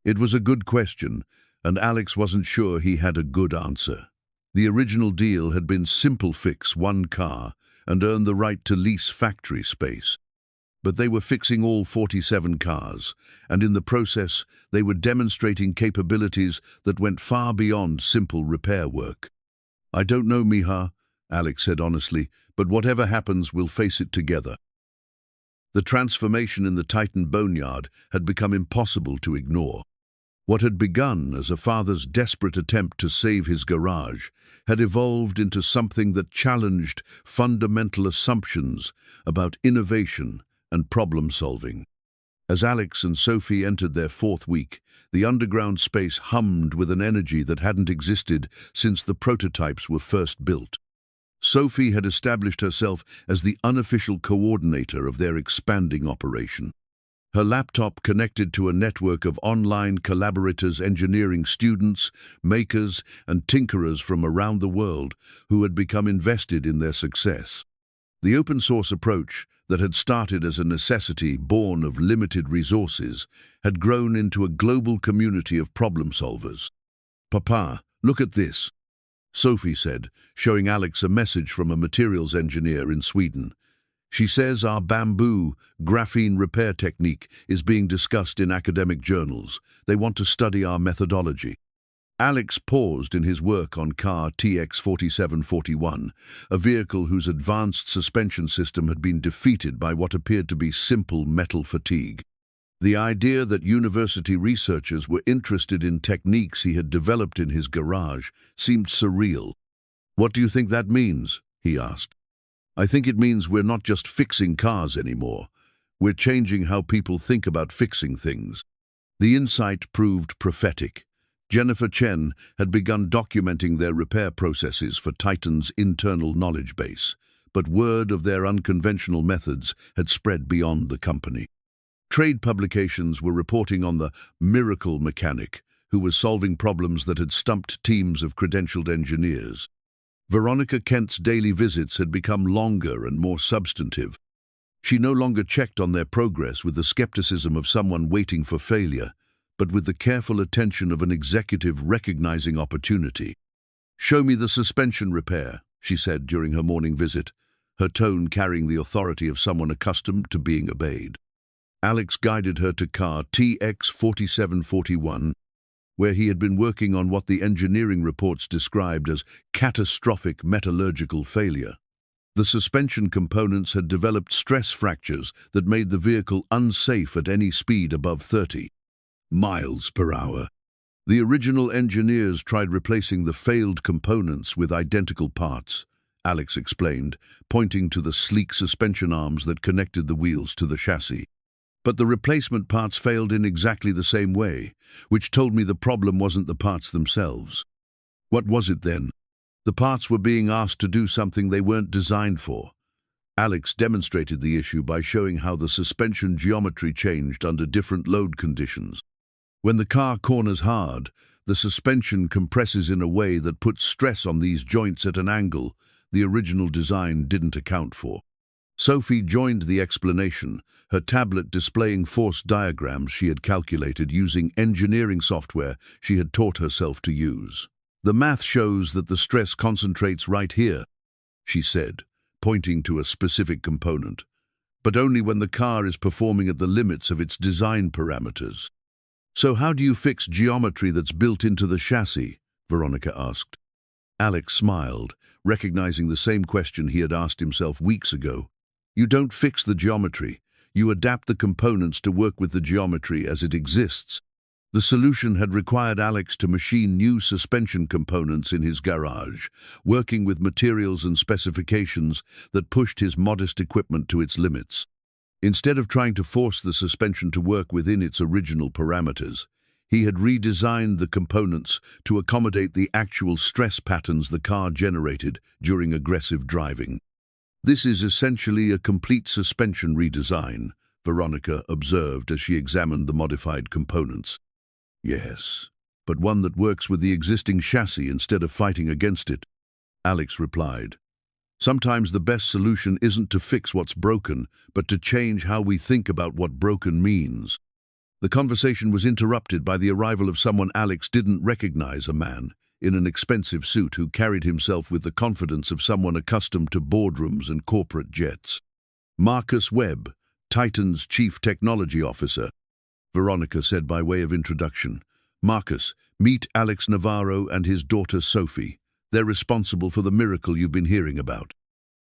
It was a good question, and Alex wasn't sure he had a good answer. The original deal had been simple: fix one car and earn the right to lease factory space. But they were fixing all 47 cars, and in the process they were demonstrating capabilities that went far beyond simple repair work. "I don't know, Mija," Alex said honestly, "but whatever happens, we'll face it together." The transformation in the Titan boneyard had become impossible to ignore. What had begun as a father's desperate attempt to save his garage had evolved into something that challenged fundamental assumptions about innovation and problem-solving. As Alex and Sophie entered their 4th week, the underground space hummed with an energy that hadn't existed since the prototypes were first built. Sophie had established herself as the unofficial coordinator of their expanding operation. Her laptop connected to a network of online collaborators, engineering students, makers, and tinkerers from around the world who had become invested in their success. The open-source approach that had started as a necessity born of limited resources had grown into a global community of problem solvers. "Papa, look at this," Sophie said, showing Alex a message from a materials engineer in Sweden. "She says our bamboo graphene repair technique is being discussed in academic journals. They want to study our methodology." Alex paused in his work on car TX4741, a vehicle whose advanced suspension system had been defeated by what appeared to be simple metal fatigue. The idea that university researchers were interested in techniques he had developed in his garage seemed surreal. "What do you think that means?" he asked. "I think it means we're not just fixing cars anymore. We're changing how people think about fixing things." The insight proved prophetic. Jennifer Chen had begun documenting their repair processes for Titan's internal knowledge base, but word of their unconventional methods had spread beyond the company. Trade publications were reporting on the miracle mechanic who was solving problems that had stumped teams of credentialed engineers. Veronica Kent's daily visits had become longer and more substantive. She no longer checked on their progress with the skepticism of someone waiting for failure, but with the careful attention of an executive recognizing opportunity. "Show me the suspension repair," she said during her morning visit, her tone carrying the authority of someone accustomed to being obeyed. Alex guided her to car TX 4741, where he had been working on what the engineering reports described as catastrophic metallurgical failure. The suspension components had developed stress fractures that made the vehicle unsafe at any speed above 30 miles per hour. The original engineers tried replacing the failed components with identical parts, Alex explained, pointing to the sleek suspension arms that connected the wheels to the chassis. But the replacement parts failed in exactly the same way, which told me the problem wasn't the parts themselves. What was it then? The parts were being asked to do something they weren't designed for. Alex demonstrated the issue by showing how the suspension geometry changed under different load conditions. When the car corners hard, the suspension compresses in a way that puts stress on these joints at an angle the original design didn't account for. Sophie joined the explanation, her tablet displaying force diagrams she had calculated using engineering software she had taught herself to use. "The math shows that the stress concentrates right here," she said, pointing to a specific component, "but only when the car is performing at the limits of its design parameters." "So how do you fix geometry that's built into the chassis?" Veronica asked. Alex smiled, recognizing the same question he had asked himself weeks ago. "You don't fix the geometry. You adapt the components to work with the geometry as it exists." The solution had required Alex to machine new suspension components in his garage, working with materials and specifications that pushed his modest equipment to its limits. Instead of trying to force the suspension to work within its original parameters, he had redesigned the components to accommodate the actual stress patterns the car generated during aggressive driving. "This is essentially a complete suspension redesign," Veronica observed as she examined the modified components. "Yes, but one that works with the existing chassis instead of fighting against it," Alex replied. "Sometimes the best solution isn't to fix what's broken, but to change how we think about what broken means." The conversation was interrupted by the arrival of someone Alex didn't recognize, a man in an expensive suit who carried himself with the confidence of someone accustomed to boardrooms and corporate jets. "Marcus Webb, Titan's Chief Technology Officer," Veronica said by way of introduction. "Marcus, meet Alex Navarro and his daughter Sophie. They're responsible for the miracle you've been hearing about."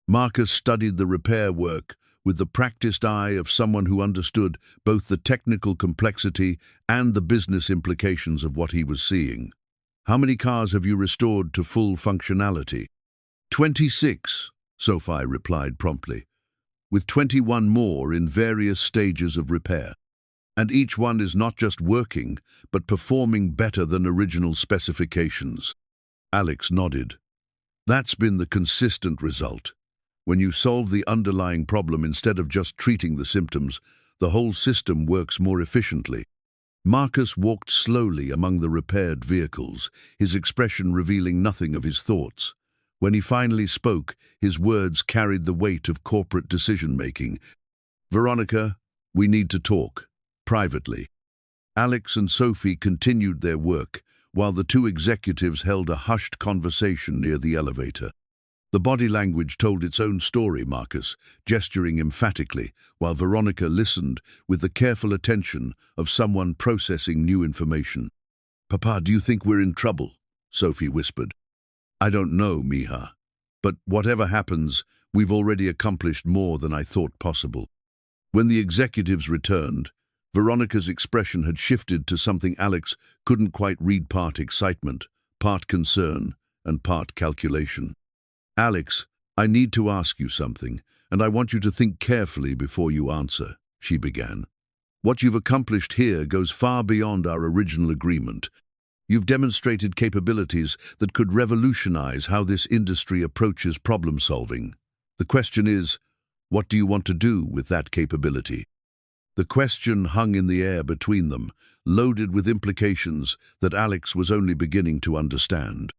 Marcus studied the repair work with the practiced eye of someone who understood both the technical complexity and the business implications of what he was seeing. "How many cars have you restored to full functionality?" 26, Sophie replied promptly, "with 21 more in various stages of repair. And each one is not just working, but performing better than original specifications." Alex nodded. "That's been the consistent result. When you solve the underlying problem instead of just treating the symptoms, the whole system works more efficiently." Marcus walked slowly among the repaired vehicles, his expression revealing nothing of his thoughts. When he finally spoke, his words carried the weight of corporate decision-making. "Veronica, we need to talk. Privately." Alex and Sophie continued their work, while the two executives held a hushed conversation near the elevator. The body language told its own story, Marcus, gesturing emphatically, while Veronica listened with the careful attention of someone processing new information. "Papa, do you think we're in trouble?" Sophie whispered. "I don't know, Mija. But whatever happens, we've already accomplished more than I thought possible." When the executives returned, Veronica's expression had shifted to something Alex couldn't quite read, part excitement, part concern, and part calculation. "Alex, I need to ask you something, and I want you to think carefully before you answer," she began. "What you've accomplished here goes far beyond our original agreement. You've demonstrated capabilities that could revolutionize how this industry approaches problem solving." The question is, what do you want to do with that capability? The question hung in the air between them, loaded with implications that Alex was only beginning to understand.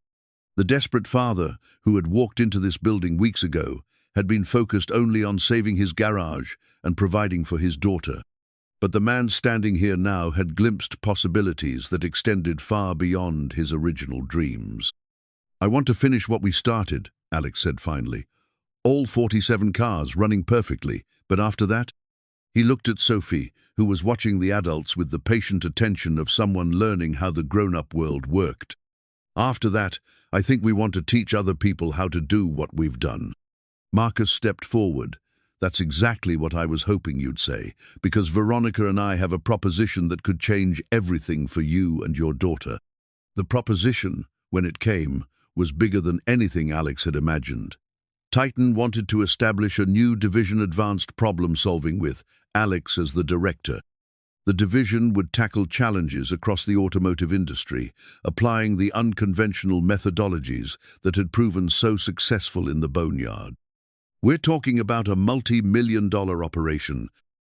The desperate father, who had walked into this building weeks ago, had been focused only on saving his garage and providing for his daughter. But the man standing here now had glimpsed possibilities that extended far beyond his original dreams. "I want to finish what we started," Alex said finally. "All 47 cars running perfectly, but after that?" He looked at Sophie, who was watching the adults with the patient attention of someone learning how the grown-up world worked. "After that, I think we want to teach other people how to do what we've done." Marcus stepped forward. "That's exactly what I was hoping you'd say, because Veronica and I have a proposition that could change everything for you and your daughter." The proposition, when it came, was bigger than anything Alex had imagined. Titan wanted to establish a new division advanced problem-solving with Alex as the director. The division would tackle challenges across the automotive industry, applying the unconventional methodologies that had proven so successful in the boneyard. "We're talking about a multi-million-dollar operation,"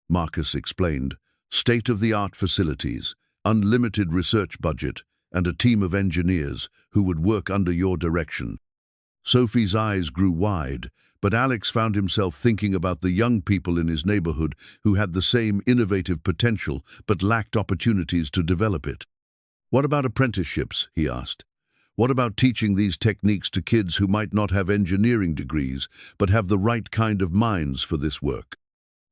Marcus explained. "State-of-the-art facilities, unlimited research budget, and a team of engineers who would work under your direction." Sophie's eyes grew wide, but Alex found himself thinking about the young people in his neighborhood who had the same innovative potential but lacked opportunities to develop it. "What about apprenticeships?" he asked. "What about teaching these techniques to kids who might not have engineering degrees but have the right kind of minds for this work?"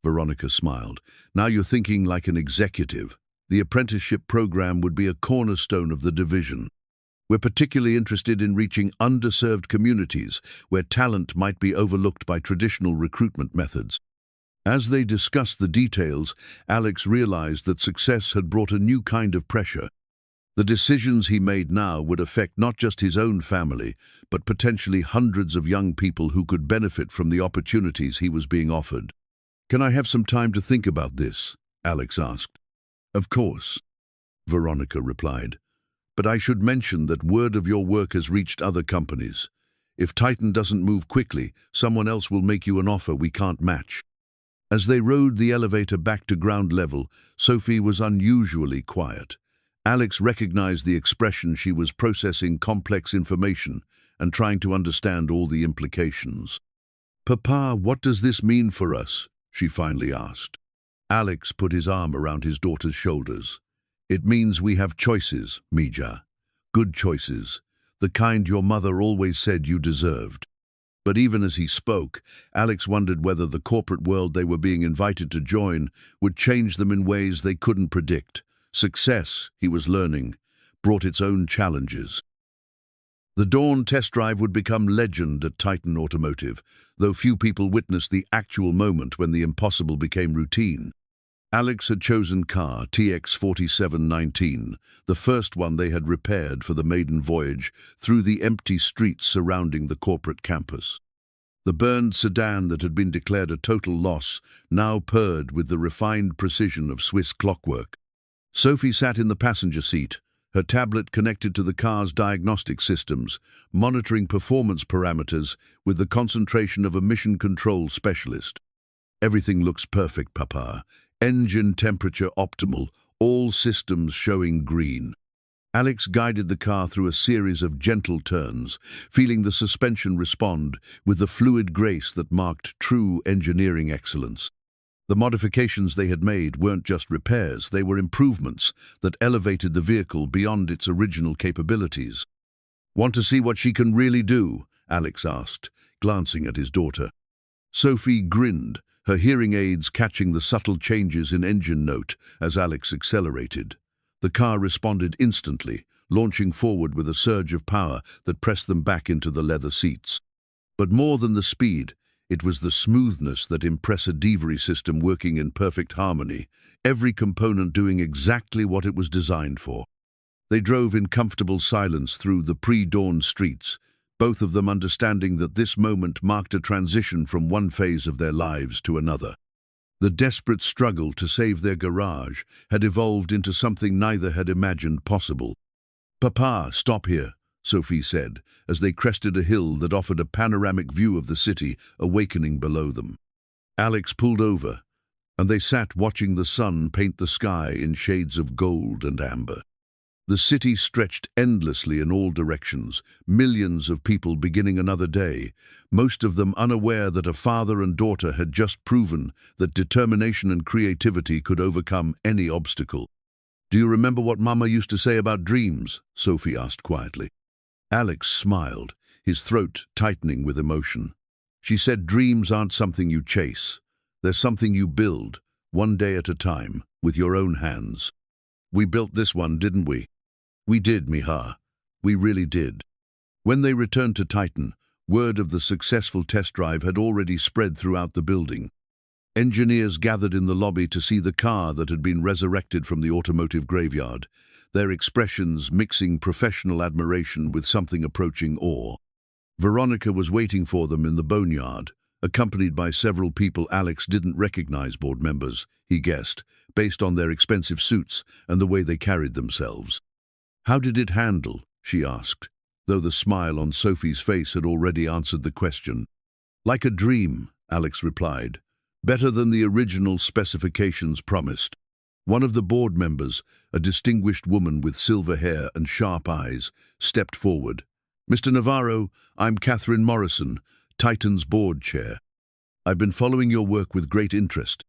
Veronica smiled. "Now you're thinking like an executive. The apprenticeship program would be a cornerstone of the division. We're particularly interested in reaching underserved communities where talent might be overlooked by traditional recruitment methods." As they discussed the details, Alex realized that success had brought a new kind of pressure. The decisions he made now would affect not just his own family, but potentially hundreds of young people who could benefit from the opportunities he was being offered. "Can I have some time to think about this?" Alex asked. "Of course," Veronica replied. "But I should mention that word of your work has reached other companies. If Titan doesn't move quickly, someone else will make you an offer we can't match." As they rode the elevator back to ground level, Sophie was unusually quiet. Alex recognized the expression. She was processing complex information and trying to understand all the implications. "Papa, what does this mean for us?" she finally asked. Alex put his arm around his daughter's shoulders. "It means we have choices, Mija. Good choices. The kind your mother always said you deserved." But even as he spoke, Alex wondered whether the corporate world they were being invited to join would change them in ways they couldn't predict. Success, he was learning, brought its own challenges. The dawn test drive would become legend at Titan Automotive, though few people witnessed the actual moment when the impossible became routine. Alex had chosen car TX4719, the first one they had repaired for the maiden voyage through the empty streets surrounding the corporate campus. The burned sedan that had been declared a total loss now purred with the refined precision of Swiss clockwork. Sophie sat in the passenger seat, her tablet connected to the car's diagnostic systems, monitoring performance parameters with the concentration of a mission control specialist. "Everything looks perfect, Papa. Engine temperature optimal, all systems showing green." Alex guided the car through a series of gentle turns, feeling the suspension respond with the fluid grace that marked true engineering excellence. The modifications they had made weren't just repairs, they were improvements that elevated the vehicle beyond its original capabilities. "Want to see what she can really do?" Alex asked, glancing at his daughter. Sophie grinned, her hearing aids catching the subtle changes in engine note as Alex accelerated. The car responded instantly, launching forward with a surge of power that pressed them back into the leather seats. But more than the speed, it was the smoothness that impressed a delivery system working in perfect harmony, every component doing exactly what it was designed for. They drove in comfortable silence through the pre-dawn streets, both of them understanding that this moment marked a transition from one phase of their lives to another. The desperate struggle to save their garage had evolved into something neither had imagined possible. "Papa, stop here," Sophie said, as they crested a hill that offered a panoramic view of the city awakening below them. Alex pulled over, and they sat watching the sun paint the sky in shades of gold and amber. The city stretched endlessly in all directions, millions of people beginning another day, most of them unaware that a father and daughter had just proven that determination and creativity could overcome any obstacle. "Do you remember what Mama used to say about dreams?" Sophie asked quietly. Alex smiled, his throat tightening with emotion. She said dreams aren't something you chase. They're something you build, one day at a time, with your own hands. "We built this one, didn't we?" "We did, Miha. We really did." When they returned to Titan, word of the successful test drive had already spread throughout the building. Engineers gathered in the lobby to see the car that had been resurrected from the automotive graveyard, their expressions mixing professional admiration with something approaching awe. Veronica was waiting for them in the boneyard, accompanied by several people Alex didn't recognize, board members, he guessed, based on their expensive suits and the way they carried themselves. "How did it handle?" she asked, though the smile on Sophie's face had already answered the question. "Like a dream," Alex replied. "Better than the original specifications promised." One of the board members, a distinguished woman with silver hair and sharp eyes, stepped forward. "Mr. Navarro, I'm Catherine Morrison, Titan's board chair. I've been following your work with great interest."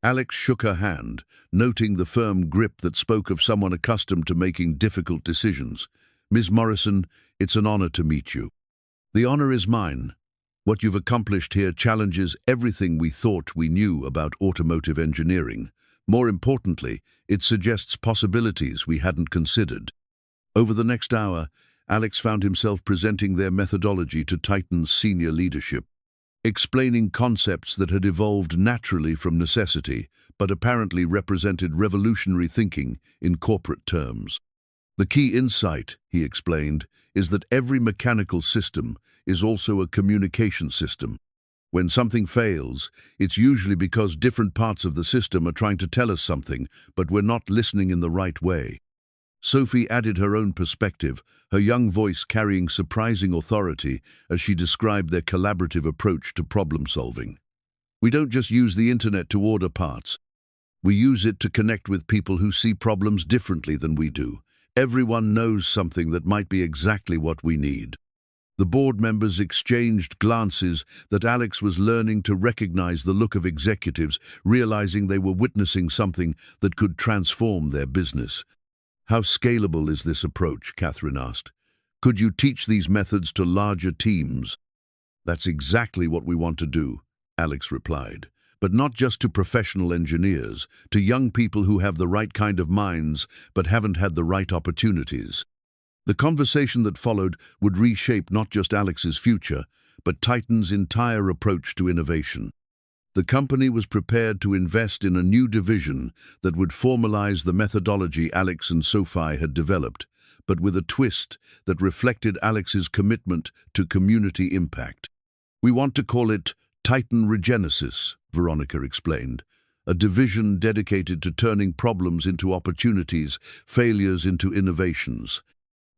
Alex shook her hand, noting the firm grip that spoke of someone accustomed to making difficult decisions. "Ms. Morrison, it's an honor to meet you." "The honor is mine. What you've accomplished here challenges everything we thought we knew about automotive engineering. More importantly, it suggests possibilities we hadn't considered." Over the next hour, Alex found himself presenting their methodology to Titan's senior leadership, explaining concepts that had evolved naturally from necessity, but apparently represented revolutionary thinking in corporate terms. "The key insight," he explained, "is that every mechanical system is also a communication system. When something fails, it's usually because different parts of the system are trying to tell us something, but we're not listening in the right way." Sophie added her own perspective, her young voice carrying surprising authority as she described their collaborative approach to problem-solving. "We don't just use the internet to order parts. We use it to connect with people who see problems differently than we do. Everyone knows something that might be exactly what we need." The board members exchanged glances that Alex was learning to recognize the look of executives, realizing they were witnessing something that could transform their business. "How scalable is this approach?" Catherine asked. "Could you teach these methods to larger teams?" "That's exactly what we want to do," Alex replied. "But not just to professional engineers, to young people who have the right kind of minds but haven't had the right opportunities." The conversation that followed would reshape not just Alex's future, but Titan's entire approach to innovation. The company was prepared to invest in a new division that would formalize the methodology Alex and Sophie had developed, but with a twist that reflected Alex's commitment to community impact. "We want to call it Titan Regenesis," Veronica explained, "a division dedicated to turning problems into opportunities, failures into innovations.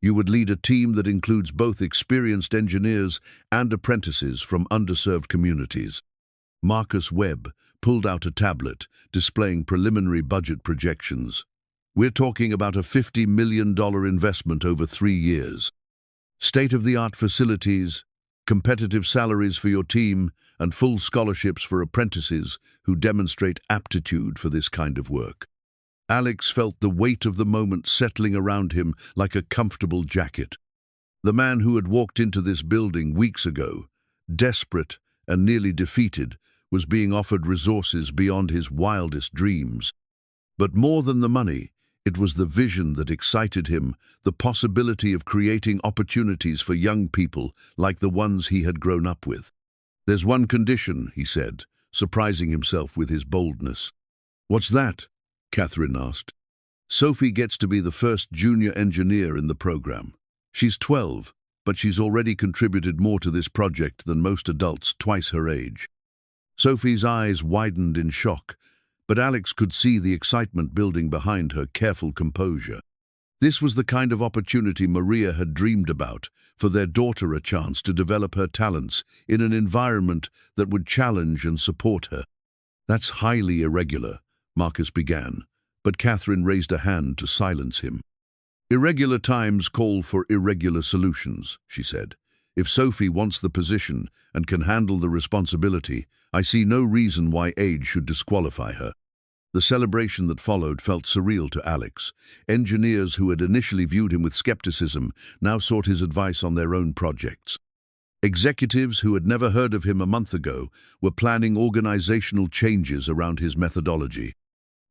You would lead a team that includes both experienced engineers and apprentices from underserved communities." Marcus Webb pulled out a tablet, displaying preliminary budget projections. "We're talking about a $50 million investment over 3 years. State-of-the-art facilities, competitive salaries for your team, and full scholarships for apprentices who demonstrate aptitude for this kind of work." Alex felt the weight of the moment settling around him like a comfortable jacket. The man who had walked into this building weeks ago, desperate and nearly defeated, was being offered resources beyond his wildest dreams. But more than the money, it was the vision that excited him, the possibility of creating opportunities for young people like the ones he had grown up with. "There's one condition," he said, surprising himself with his boldness. "What's that?" Catherine asked. "Sophie gets to be the first junior engineer in the program. She's 12, but she's already contributed more to this project than most adults twice her age." Sophie's eyes widened in shock, but Alex could see the excitement building behind her careful composure. This was the kind of opportunity Maria had dreamed about, for their daughter a chance to develop her talents in an environment that would challenge and support her. "That's highly irregular," Marcus began, but Catherine raised a hand to silence him. "Irregular times call for irregular solutions," she said. "If Sophie wants the position and can handle the responsibility, I see no reason why age should disqualify her." The celebration that followed felt surreal to Alex. Engineers who had initially viewed him with skepticism now sought his advice on their own projects. Executives who had never heard of him a month ago were planning organizational changes around his methodology.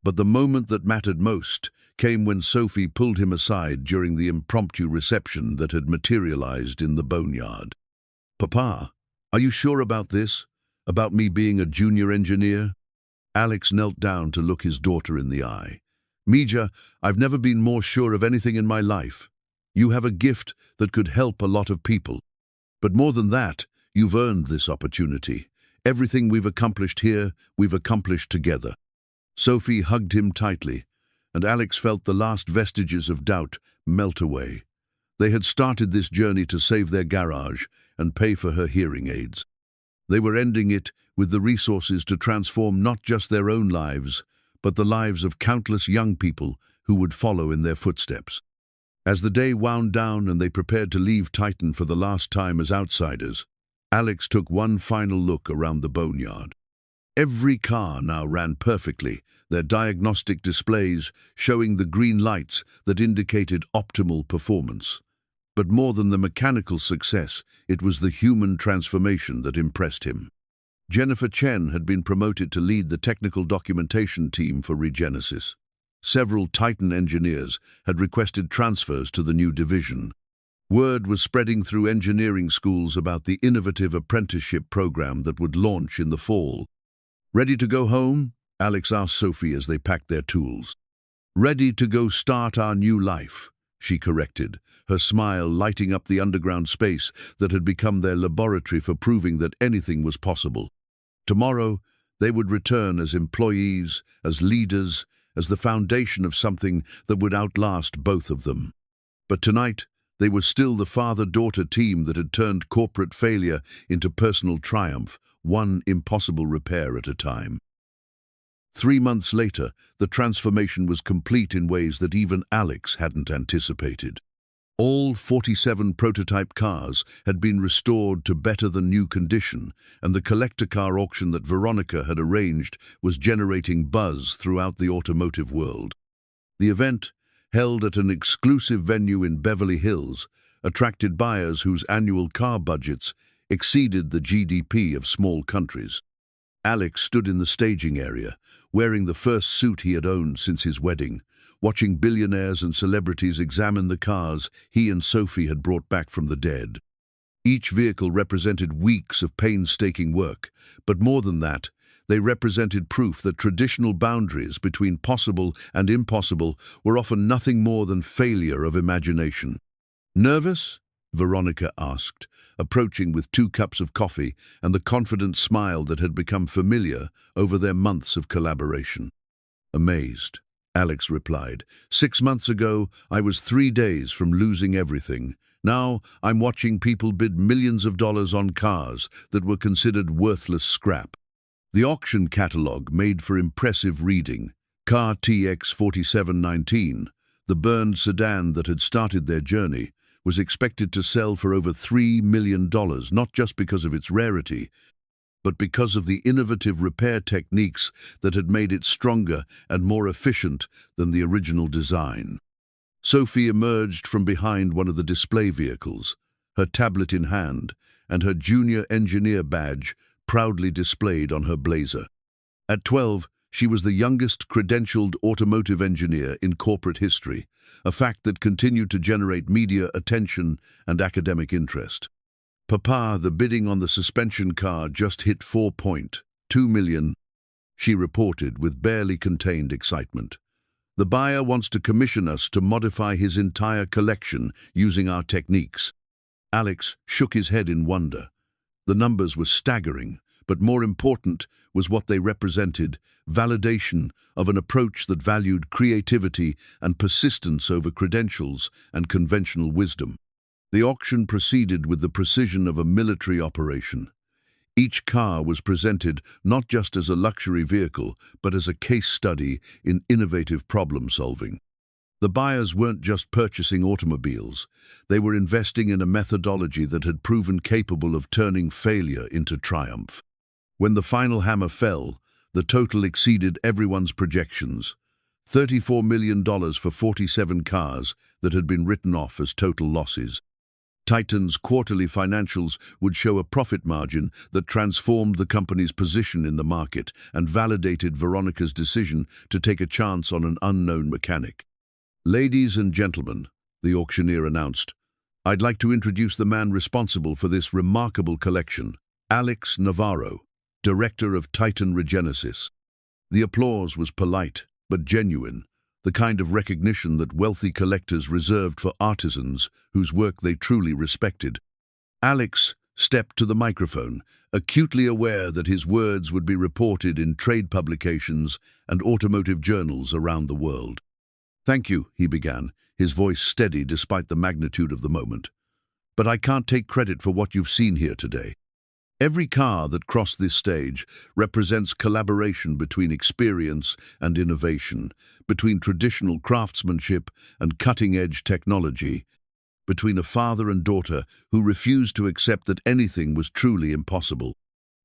But the moment that mattered most came when Sophie pulled him aside during the impromptu reception that had materialized in the boneyard. "Papa, are you sure about this? About me being a junior engineer?" Alex knelt down to look his daughter in the eye. "Mija, I've never been more sure of anything in my life. You have a gift that could help a lot of people. But more than that, you've earned this opportunity. Everything we've accomplished here, we've accomplished together." Sophie hugged him tightly, and Alex felt the last vestiges of doubt melt away. They had started this journey to save their garage and pay for her hearing aids. They were ending it with the resources to transform not just their own lives, but the lives of countless young people who would follow in their footsteps. As the day wound down and they prepared to leave Titan for the last time as outsiders, Alex took one final look around the boneyard. Every car now ran perfectly, their diagnostic displays showing the green lights that indicated optimal performance. But more than the mechanical success, it was the human transformation that impressed him. Jennifer Chen had been promoted to lead the technical documentation team for Regenesis. Several Titan engineers had requested transfers to the new division. Word was spreading through engineering schools about the innovative apprenticeship program that would launch in the fall. "Ready to go home?" Alex asked Sophie as they packed their tools. "Ready to go start our new life," she corrected, her smile lighting up the underground space that had become their laboratory for proving that anything was possible. Tomorrow, they would return as employees, as leaders, as the foundation of something that would outlast both of them. But tonight, they were still the father-daughter team that had turned corporate failure into personal triumph, one impossible repair at a time. 3 months later, the transformation was complete in ways that even Alex hadn't anticipated. All 47 prototype cars had been restored to better-than-new condition, and the collector car auction that Veronica had arranged was generating buzz throughout the automotive world. The event, held at an exclusive venue in Beverly Hills, attracted buyers whose annual car budgets exceeded the GDP of small countries. Alex stood in the staging area, wearing the first suit he had owned since his wedding, watching billionaires and celebrities examine the cars he and Sophie had brought back from the dead. Each vehicle represented weeks of painstaking work, but more than that, they represented proof that traditional boundaries between possible and impossible were often nothing more than failure of imagination. "Nervous?" Veronica asked, approaching with 2 cups of coffee and the confident smile that had become familiar over their months of collaboration. "Amazed," Alex replied. "6 months ago, I was 3 days from losing everything. Now, I'm watching people bid millions of dollars on cars that were considered worthless scrap." The auction catalogue made for impressive reading. Car TX 4719, the burned sedan that had started their journey, was expected to sell for over $3 million, not just because of its rarity, but because of the innovative repair techniques that had made it stronger and more efficient than the original design. Sophie emerged from behind one of the display vehicles, her tablet in hand, and her junior engineer badge proudly displayed on her blazer. At 12, she was the youngest credentialed automotive engineer in corporate history, a fact that continued to generate media attention and academic interest. "Papa, the bidding on the suspension car just hit $4.2 million, she reported with barely contained excitement. "The buyer wants to commission us to modify his entire collection using our techniques." Alex shook his head in wonder. The numbers were staggering, but more important was what they represented: validation of an approach that valued creativity and persistence over credentials and conventional wisdom. The auction proceeded with the precision of a military operation. Each car was presented not just as a luxury vehicle, but as a case study in innovative problem-solving. The buyers weren't just purchasing automobiles. They were investing in a methodology that had proven capable of turning failure into triumph. When the final hammer fell, the total exceeded everyone's projections: $34 million for 47 cars that had been written off as total losses. Titan's quarterly financials would show a profit margin that transformed the company's position in the market and validated Veronica's decision to take a chance on an unknown mechanic. "Ladies and gentlemen," the auctioneer announced, "I'd like to introduce the man responsible for this remarkable collection, Alex Navarro, director of Titan Regenesis." The applause was polite, but genuine, the kind of recognition that wealthy collectors reserved for artisans whose work they truly respected. Alex stepped to the microphone, acutely aware that his words would be reported in trade publications and automotive journals around the world. "Thank you," he began, his voice steady despite the magnitude of the moment. "But I can't take credit for what you've seen here today. Every car that crossed this stage represents collaboration between experience and innovation, between traditional craftsmanship and cutting-edge technology, between a father and daughter who refused to accept that anything was truly impossible."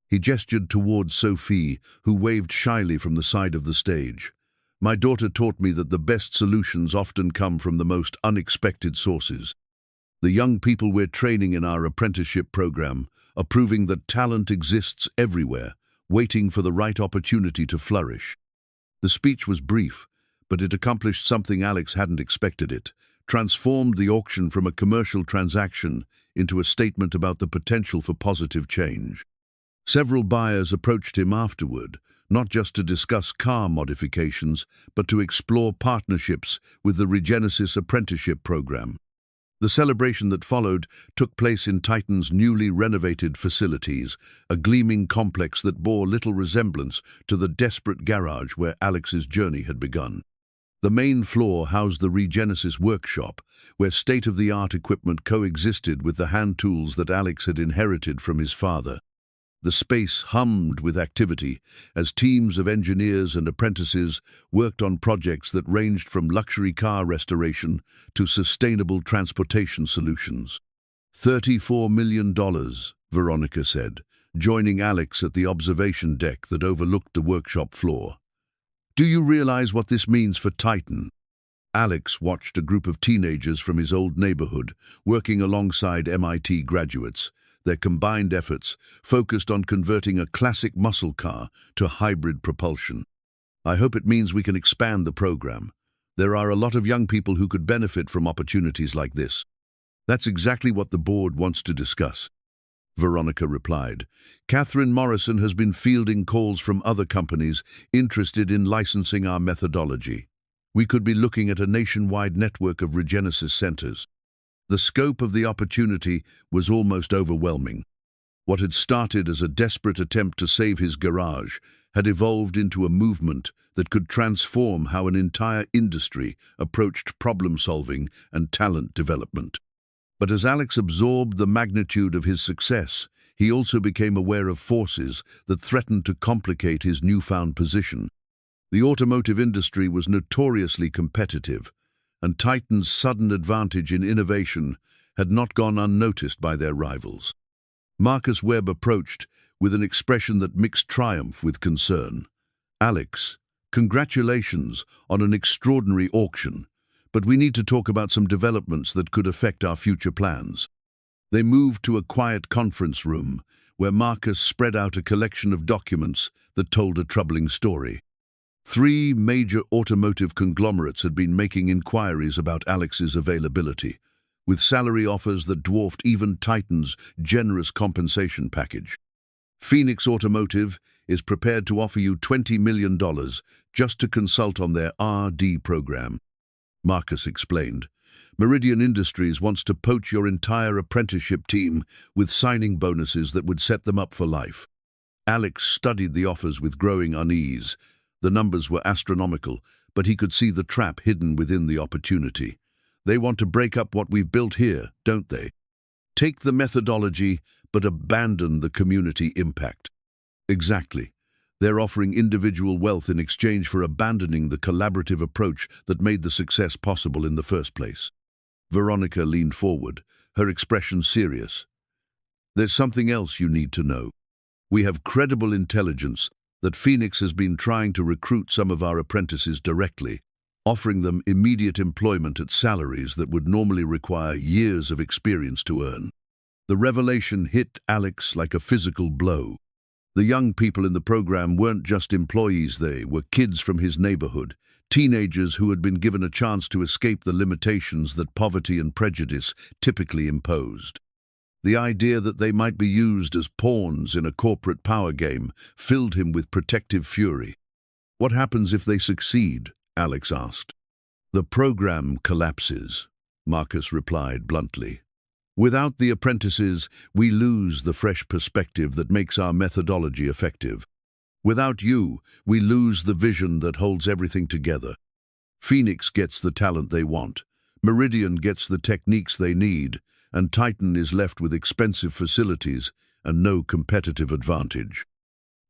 He gestured towards Sophie, who waved shyly from the side of the stage. "My daughter taught me that the best solutions often come from the most unexpected sources. The young people we're training in our apprenticeship program are proving that talent exists everywhere, waiting for the right opportunity to flourish." The speech was brief, but it accomplished something Alex hadn't expected. It transformed the auction from a commercial transaction into a statement about the potential for positive change. Several buyers approached him afterward, not just to discuss car modifications, but to explore partnerships with the Regenesis apprenticeship program. The celebration that followed took place in Titan's newly renovated facilities, a gleaming complex that bore little resemblance to the desperate garage where Alex's journey had begun. The main floor housed the Regenesis workshop, where state-of-the-art equipment coexisted with the hand tools that Alex had inherited from his father. The space hummed with activity as teams of engineers and apprentices worked on projects that ranged from luxury car restoration to sustainable transportation solutions. $34 million, Veronica said, joining Alex at the observation deck that overlooked the workshop floor. "Do you realize what this means for Titan?" Alex watched a group of teenagers from his old neighborhood working alongside MIT graduates, their combined efforts focused on converting a classic muscle car to hybrid propulsion. "I hope it means we can expand the program. There are a lot of young people who could benefit from opportunities like this." "That's exactly what the board wants to discuss," Veronica replied. "Catherine Morrison has been fielding calls from other companies interested in licensing our methodology. We could be looking at a nationwide network of Regenesis centers." The scope of the opportunity was almost overwhelming. What had started as a desperate attempt to save his garage had evolved into a movement that could transform how an entire industry approached problem-solving and talent development. But as Alex absorbed the magnitude of his success, he also became aware of forces that threatened to complicate his newfound position. The automotive industry was notoriously competitive, and Titan's sudden advantage in innovation had not gone unnoticed by their rivals. Marcus Webb approached with an expression that mixed triumph with concern. "Alex, congratulations on an extraordinary auction, but we need to talk about some developments that could affect our future plans." They moved to a quiet conference room, where Marcus spread out a collection of documents that told a troubling story. 3 major automotive conglomerates had been making inquiries about Alex's availability, with salary offers that dwarfed even Titan's generous compensation package. "Phoenix Automotive is prepared to offer you $20 million just to consult on their R&D program," Marcus explained. "Meridian Industries wants to poach your entire apprenticeship team with signing bonuses that would set them up for life." Alex studied the offers with growing unease. The numbers were astronomical, but he could see the trap hidden within the opportunity. They want to break up what we've built here, don't they? Take the methodology, but abandon the community impact. Exactly. They're offering individual wealth in exchange for abandoning the collaborative approach that made the success possible in the first place. Veronica leaned forward, her expression serious. There's something else you need to know. We have credible intelligence that Phoenix has been trying to recruit some of our apprentices directly, offering them immediate employment at salaries that would normally require years of experience to earn. The revelation hit Alex like a physical blow. The young people in the program weren't just employees, they were kids from his neighborhood, teenagers who had been given a chance to escape the limitations that poverty and prejudice typically imposed. The idea that they might be used as pawns in a corporate power game filled him with protective fury. What happens if they succeed? Alex asked. The program collapses, Marcus replied bluntly. Without the apprentices, we lose the fresh perspective that makes our methodology effective. Without you, we lose the vision that holds everything together. Phoenix gets the talent they want, Meridian gets the techniques they need, and Titan is left with expensive facilities and no competitive advantage.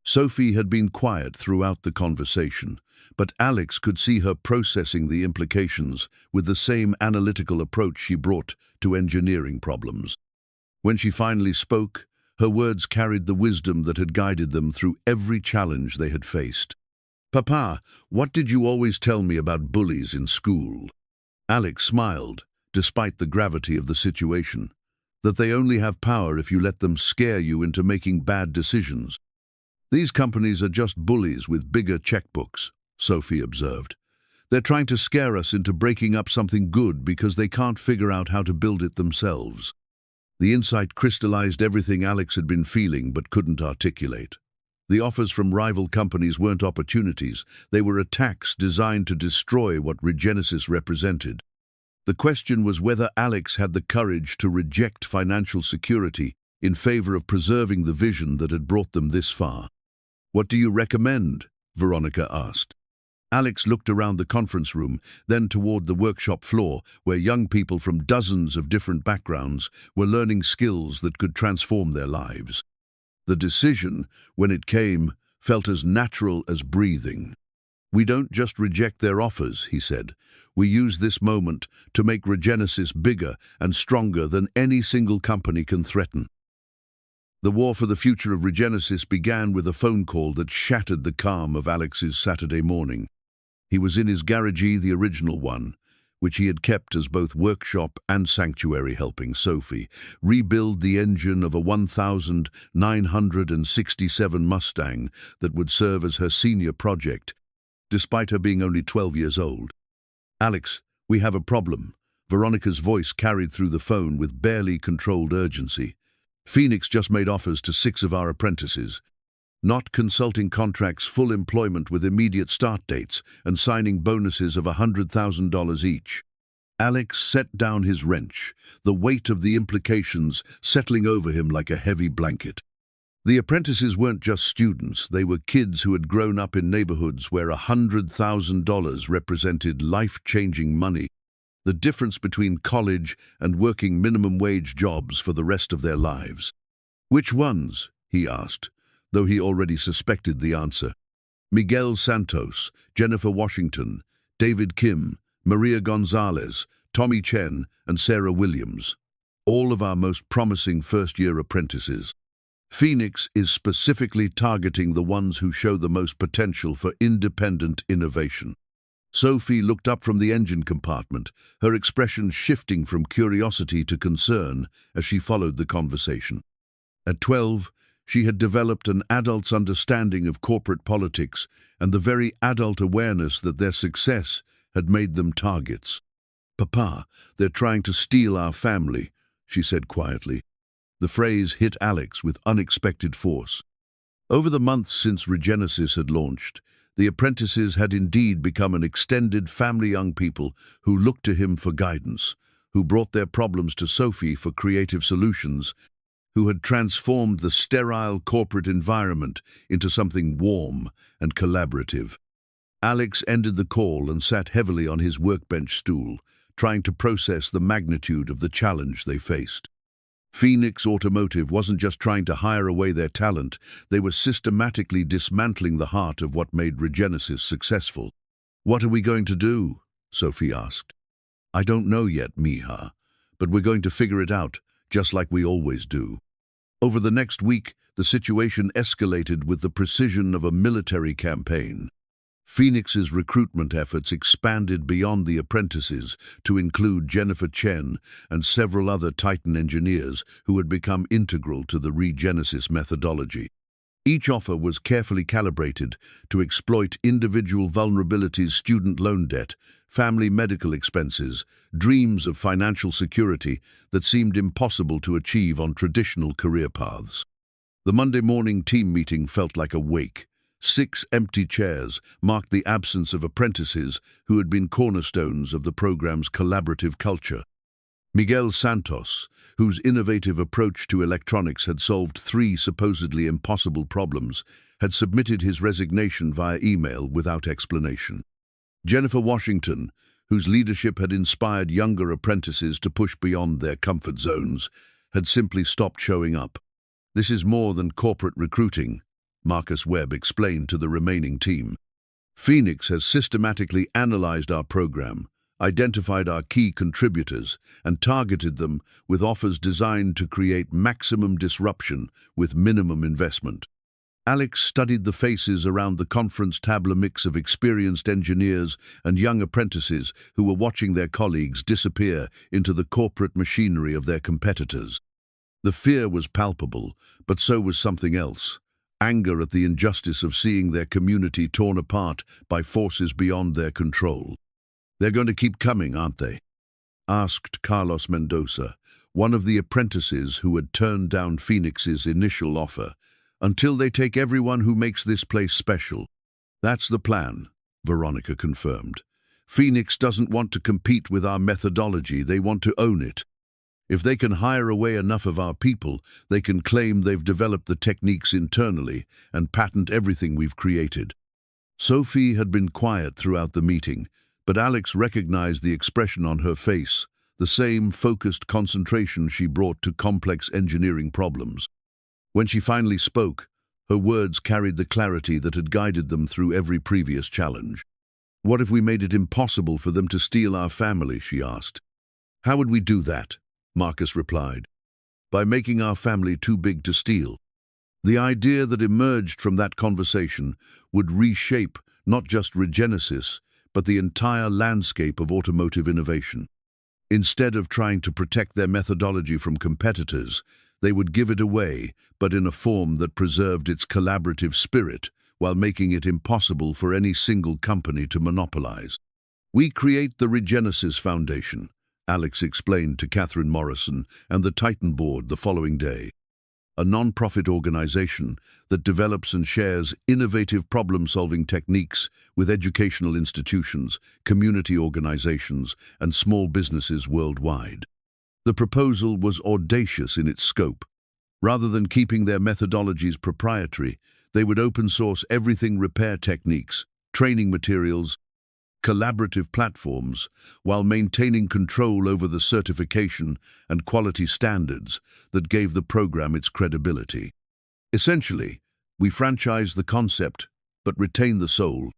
Sophie had been quiet throughout the conversation, but Alex could see her processing the implications with the same analytical approach she brought to engineering problems. When she finally spoke, her words carried the wisdom that had guided them through every challenge they had faced. "Papa, what did you always tell me about bullies in school?" Alex smiled, despite the gravity of the situation, that they only have power if you let them scare you into making bad decisions. These companies are just bullies with bigger checkbooks, Sophie observed. They're trying to scare us into breaking up something good because they can't figure out how to build it themselves. The insight crystallized everything Alex had been feeling but couldn't articulate. The offers from rival companies weren't opportunities, they were attacks designed to destroy what Regenesis represented. The question was whether Alex had the courage to reject financial security in favor of preserving the vision that had brought them this far. "What do you recommend?" Veronica asked. Alex looked around the conference room, then toward the workshop floor, where young people from dozens of different backgrounds were learning skills that could transform their lives. The decision, when it came, felt as natural as breathing. "We don't just reject their offers," he said. "We use this moment to make Regenesis bigger and stronger than any single company can threaten." The war for the future of Regenesis began with a phone call that shattered the calm of Alex's Saturday morning. He was in his garagee, the original one, which he had kept as both workshop and sanctuary, helping Sophie rebuild the engine of a 1967 Mustang that would serve as her senior project, despite her being only 12 years old. "Alex, we have a problem." Veronica's voice carried through the phone with barely controlled urgency. "Phoenix just made offers to 6 of our apprentices. Not consulting contracts, full employment with immediate start dates, and signing bonuses of $100,000 each." Alex set down his wrench, the weight of the implications settling over him like a heavy blanket. The apprentices weren't just students, they were kids who had grown up in neighborhoods where $100,000 represented life-changing money, the difference between college and working minimum wage jobs for the rest of their lives. "Which ones?" he asked, though he already suspected the answer. "Miguel Santos, Jennifer Washington, David Kim, Maria Gonzalez, Tommy Chen, and Sarah Williams. All of our most promising first-year apprentices. Phoenix is specifically targeting the ones who show the most potential for independent innovation." Sophie looked up from the engine compartment, her expression shifting from curiosity to concern as she followed the conversation. At 12, she had developed an adult's understanding of corporate politics and the very adult awareness that their success had made them targets. "Papa, they're trying to steal our family," she said quietly. The phrase hit Alex with unexpected force. Over the months since Regenesis had launched, the apprentices had indeed become an extended family, young people who looked to him for guidance, who brought their problems to Sophie for creative solutions, who had transformed the sterile corporate environment into something warm and collaborative. Alex ended the call and sat heavily on his workbench stool, trying to process the magnitude of the challenge they faced. Phoenix Automotive wasn't just trying to hire away their talent, they were systematically dismantling the heart of what made Regenesis successful. "What are we going to do?" Sophie asked. "I don't know yet, Miha, but we're going to figure it out, just like we always do." Over the next week, the situation escalated with the precision of a military campaign. Phoenix's recruitment efforts expanded beyond the apprentices to include Jennifer Chen and several other Titan engineers who had become integral to the Regenesis methodology. Each offer was carefully calibrated to exploit individual vulnerabilities: student loan debt, family medical expenses, dreams of financial security that seemed impossible to achieve on traditional career paths. The Monday morning team meeting felt like a wake. 6 empty chairs marked the absence of apprentices who had been cornerstones of the program's collaborative culture. Miguel Santos, whose innovative approach to electronics had solved 3 supposedly impossible problems, had submitted his resignation via email without explanation. Jennifer Washington, whose leadership had inspired younger apprentices to push beyond their comfort zones, had simply stopped showing up. "This is more than corporate recruiting," Marcus Webb explained to the remaining team. "Phoenix has systematically analyzed our program, identified our key contributors, and targeted them with offers designed to create maximum disruption with minimum investment." Alex studied the faces around the conference table, a mix of experienced engineers and young apprentices who were watching their colleagues disappear into the corporate machinery of their competitors. The fear was palpable, but so was something else. Anger at the injustice of seeing their community torn apart by forces beyond their control. "They're going to keep coming, aren't they?" asked Carlos Mendoza, one of the apprentices who had turned down Phoenix's initial offer, "until they take everyone who makes this place special." "That's the plan," Veronica confirmed. "Phoenix doesn't want to compete with our methodology, they want to own it. If they can hire away enough of our people, they can claim they've developed the techniques internally and patent everything we've created." Sophie had been quiet throughout the meeting, but Alex recognized the expression on her face, the same focused concentration she brought to complex engineering problems. When she finally spoke, her words carried the clarity that had guided them through every previous challenge. "What if we made it impossible for them to steal our family?" she asked. "How would we do that?" Marcus replied. "By making our family too big to steal." The idea that emerged from that conversation would reshape not just Regenesis, but the entire landscape of automotive innovation. Instead of trying to protect their methodology from competitors, they would give it away, but in a form that preserved its collaborative spirit while making it impossible for any single company to monopolize. "We create the Regenesis Foundation," Alex explained to Catherine Morrison and the Titan board the following day. "A non-profit organization that develops and shares innovative problem-solving techniques with educational institutions, community organizations, and small businesses worldwide." The proposal was audacious in its scope. Rather than keeping their methodologies proprietary, they would open-source everything: repair techniques, training materials, collaborative platforms, while maintaining control over the certification and quality standards that gave the program its credibility. "Essentially, we franchise the concept, but retain the soul,"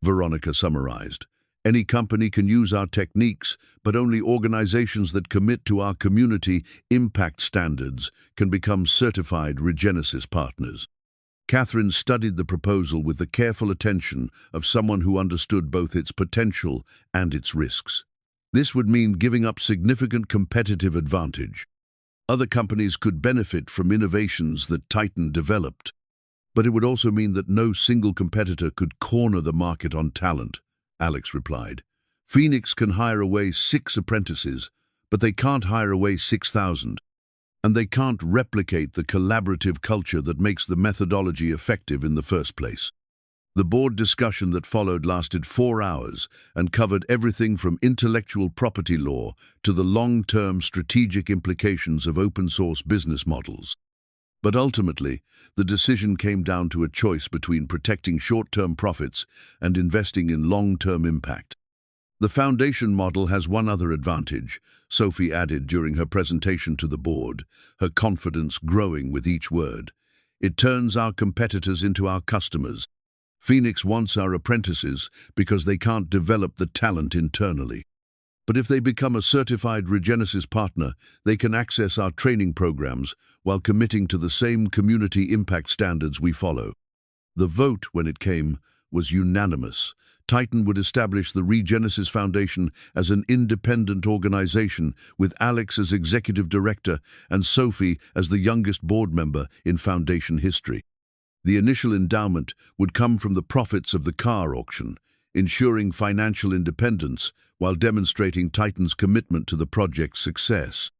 Veronica summarized. "Any company can use our techniques, but only organizations that commit to our community impact standards can become certified Regenesis partners." Catherine studied the proposal with the careful attention of someone who understood both its potential and its risks. This would mean giving up significant competitive advantage. Other companies could benefit from innovations that Titan developed, but it would also mean that no single competitor could corner the market on talent, Alex replied. "Phoenix can hire away 6 apprentices, but they can't hire away 6,000. And they can't replicate the collaborative culture that makes the methodology effective in the first place." The board discussion that followed lasted 4 hours and covered everything from intellectual property law to the long-term strategic implications of open-source business models. But ultimately, the decision came down to a choice between protecting short-term profits and investing in long-term impact. The foundation model has one other advantage, Sophie added during her presentation to the board, her confidence growing with each word. It turns our competitors into our customers. Phoenix wants our apprentices because they can't develop the talent internally. But if they become a certified Regenesis partner, they can access our training programs while committing to the same community impact standards we follow. The vote, when it came, was unanimous. Titan would establish the Regenesis Foundation as an independent organization with Alex as executive director and Sophie as the youngest board member in foundation history. The initial endowment would come from the profits of the car auction, ensuring financial independence while demonstrating Titan's commitment to the project's success.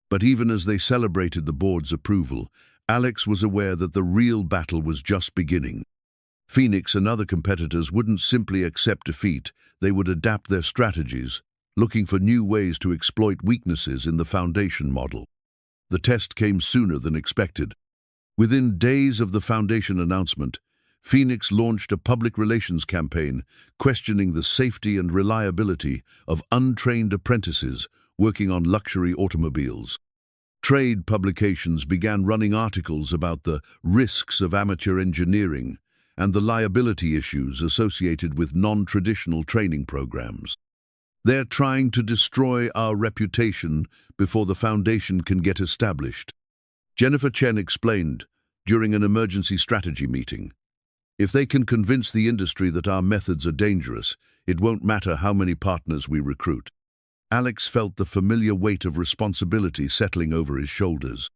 But even as they celebrated the board's approval, Alex was aware that the real battle was just beginning. Phoenix and other competitors wouldn't simply accept defeat, they would adapt their strategies, looking for new ways to exploit weaknesses in the foundation model. The test came sooner than expected. Within days of the foundation announcement, Phoenix launched a public relations campaign questioning the safety and reliability of untrained apprentices working on luxury automobiles. Trade publications began running articles about the risks of amateur engineering and the liability issues associated with non-traditional training programs. They're trying to destroy our reputation before the foundation can get established. Jennifer Chen explained during an emergency strategy meeting, if they can convince the industry that our methods are dangerous, it won't matter how many partners we recruit. Alex felt the familiar weight of responsibility settling over his shoulders.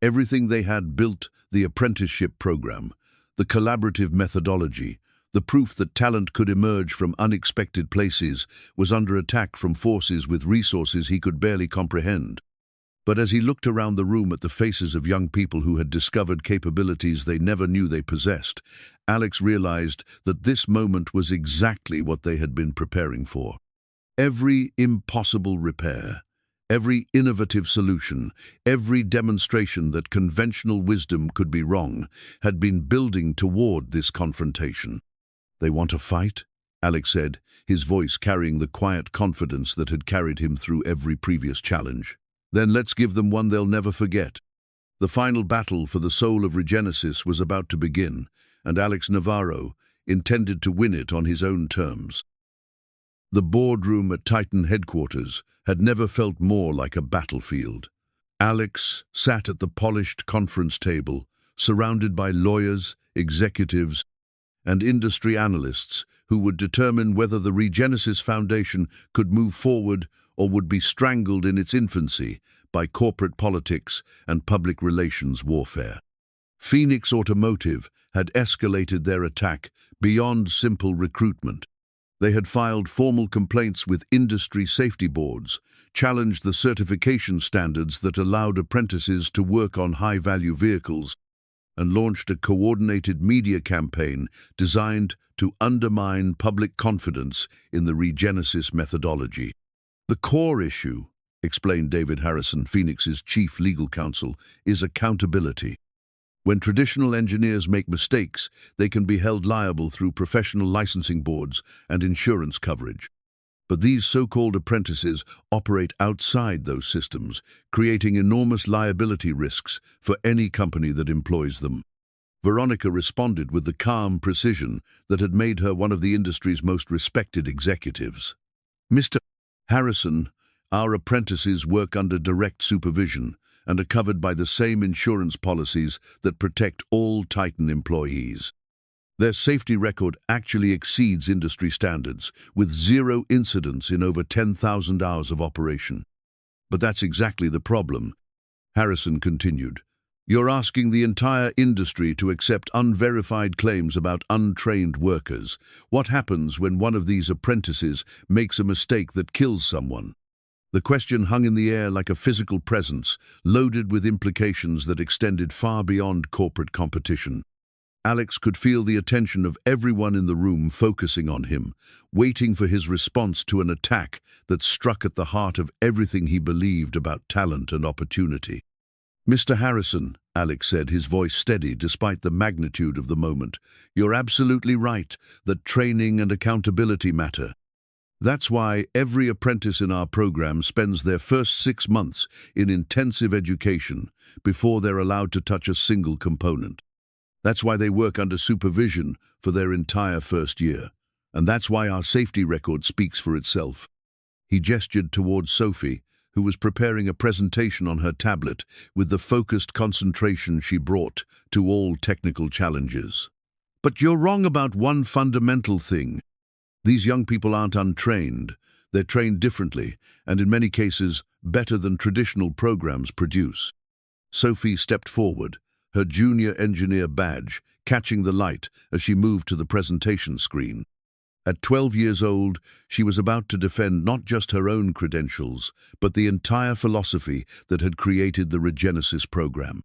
Everything they had built, the apprenticeship program, the collaborative methodology, the proof that talent could emerge from unexpected places, was under attack from forces with resources he could barely comprehend. But as he looked around the room at the faces of young people who had discovered capabilities they never knew they possessed, Alex realized that this moment was exactly what they had been preparing for. Every impossible repair, every innovative solution, every demonstration that conventional wisdom could be wrong, had been building toward this confrontation. "They want a fight?" Alex said, his voice carrying the quiet confidence that had carried him through every previous challenge. "Then let's give them one they'll never forget." The final battle for the soul of Regenesis was about to begin, and Alex Navarro intended to win it on his own terms. The boardroom at Titan headquarters had never felt more like a battlefield. Alex sat at the polished conference table, surrounded by lawyers, executives, and industry analysts who would determine whether the Regenesis Foundation could move forward or would be strangled in its infancy by corporate politics and public relations warfare. Phoenix Automotive had escalated their attack beyond simple recruitment. They had filed formal complaints with industry safety boards, challenged the certification standards that allowed apprentices to work on high-value vehicles, and launched a coordinated media campaign designed to undermine public confidence in the Regenesis methodology. "The core issue," explained David Harrison, Phoenix's chief legal counsel, "is accountability. When traditional engineers make mistakes, they can be held liable through professional licensing boards and insurance coverage. But these so-called apprentices operate outside those systems, creating enormous liability risks for any company that employs them." Veronica responded with the calm precision that had made her one of the industry's most respected executives. "Mr. Harrison, our apprentices work under direct supervision and are covered by the same insurance policies that protect all Titan employees. Their safety record actually exceeds industry standards, with 0 incidents in over 10,000 hours of operation." "But that's exactly the problem," Harrison continued. "You're asking the entire industry to accept unverified claims about untrained workers. What happens when one of these apprentices makes a mistake that kills someone?" The question hung in the air like a physical presence, loaded with implications that extended far beyond corporate competition. Alex could feel the attention of everyone in the room focusing on him, waiting for his response to an attack that struck at the heart of everything he believed about talent and opportunity. "Mr. Harrison," Alex said, his voice steady despite the magnitude of the moment, "you're absolutely right that training and accountability matter. That's why every apprentice in our program spends their first 6 months in intensive education before they're allowed to touch a single component. That's why they work under supervision for their entire first year. And that's why our safety record speaks for itself." He gestured towards Sophie, who was preparing a presentation on her tablet with the focused concentration she brought to all technical challenges. "But you're wrong about one fundamental thing. These young people aren't untrained. They're trained differently, and in many cases, better than traditional programs produce." Sophie stepped forward, her junior engineer badge catching the light as she moved to the presentation screen. At 12 years old, she was about to defend not just her own credentials, but the entire philosophy that had created the Regenesis program.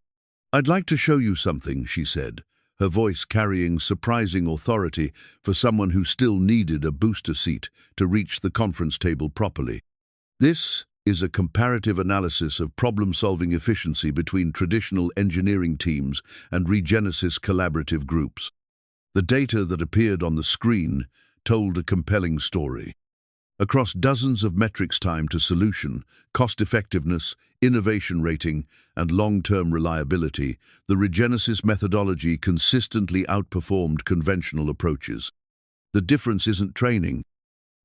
"I'd like to show you something," she said, her voice carrying surprising authority for someone who still needed a booster seat to reach the conference table properly. "This is a comparative analysis of problem-solving efficiency between traditional engineering teams and Regenesis collaborative groups." The data that appeared on the screen told a compelling story. Across dozens of metrics, time to solution, cost-effectiveness, innovation rating, and long-term reliability, the Regenesis methodology consistently outperformed conventional approaches. "The difference isn't training,"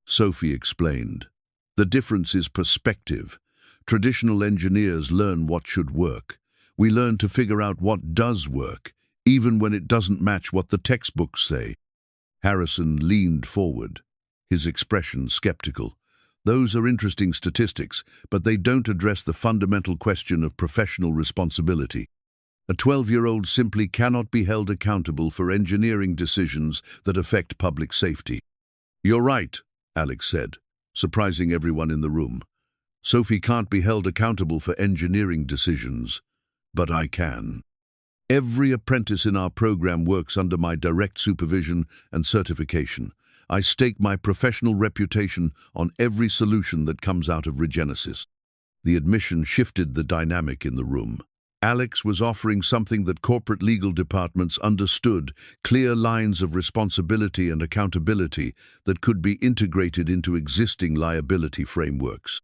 Sophie explained. "The difference is perspective. Traditional engineers learn what should work. We learn to figure out what does work, even when it doesn't match what the textbooks say." Harrison leaned forward, his expression skeptical. "Those are interesting statistics, but they don't address the fundamental question of professional responsibility. A 12-year-old simply cannot be held accountable for engineering decisions that affect public safety." "You're right," Alex said, surprising everyone in the room. "Sophie can't be held accountable for engineering decisions, but I can. Every apprentice in our program works under my direct supervision and certification. I stake my professional reputation on every solution that comes out of Regenesis." The admission shifted the dynamic in the room. Alex was offering something that corporate legal departments understood, clear lines of responsibility and accountability that could be integrated into existing liability frameworks.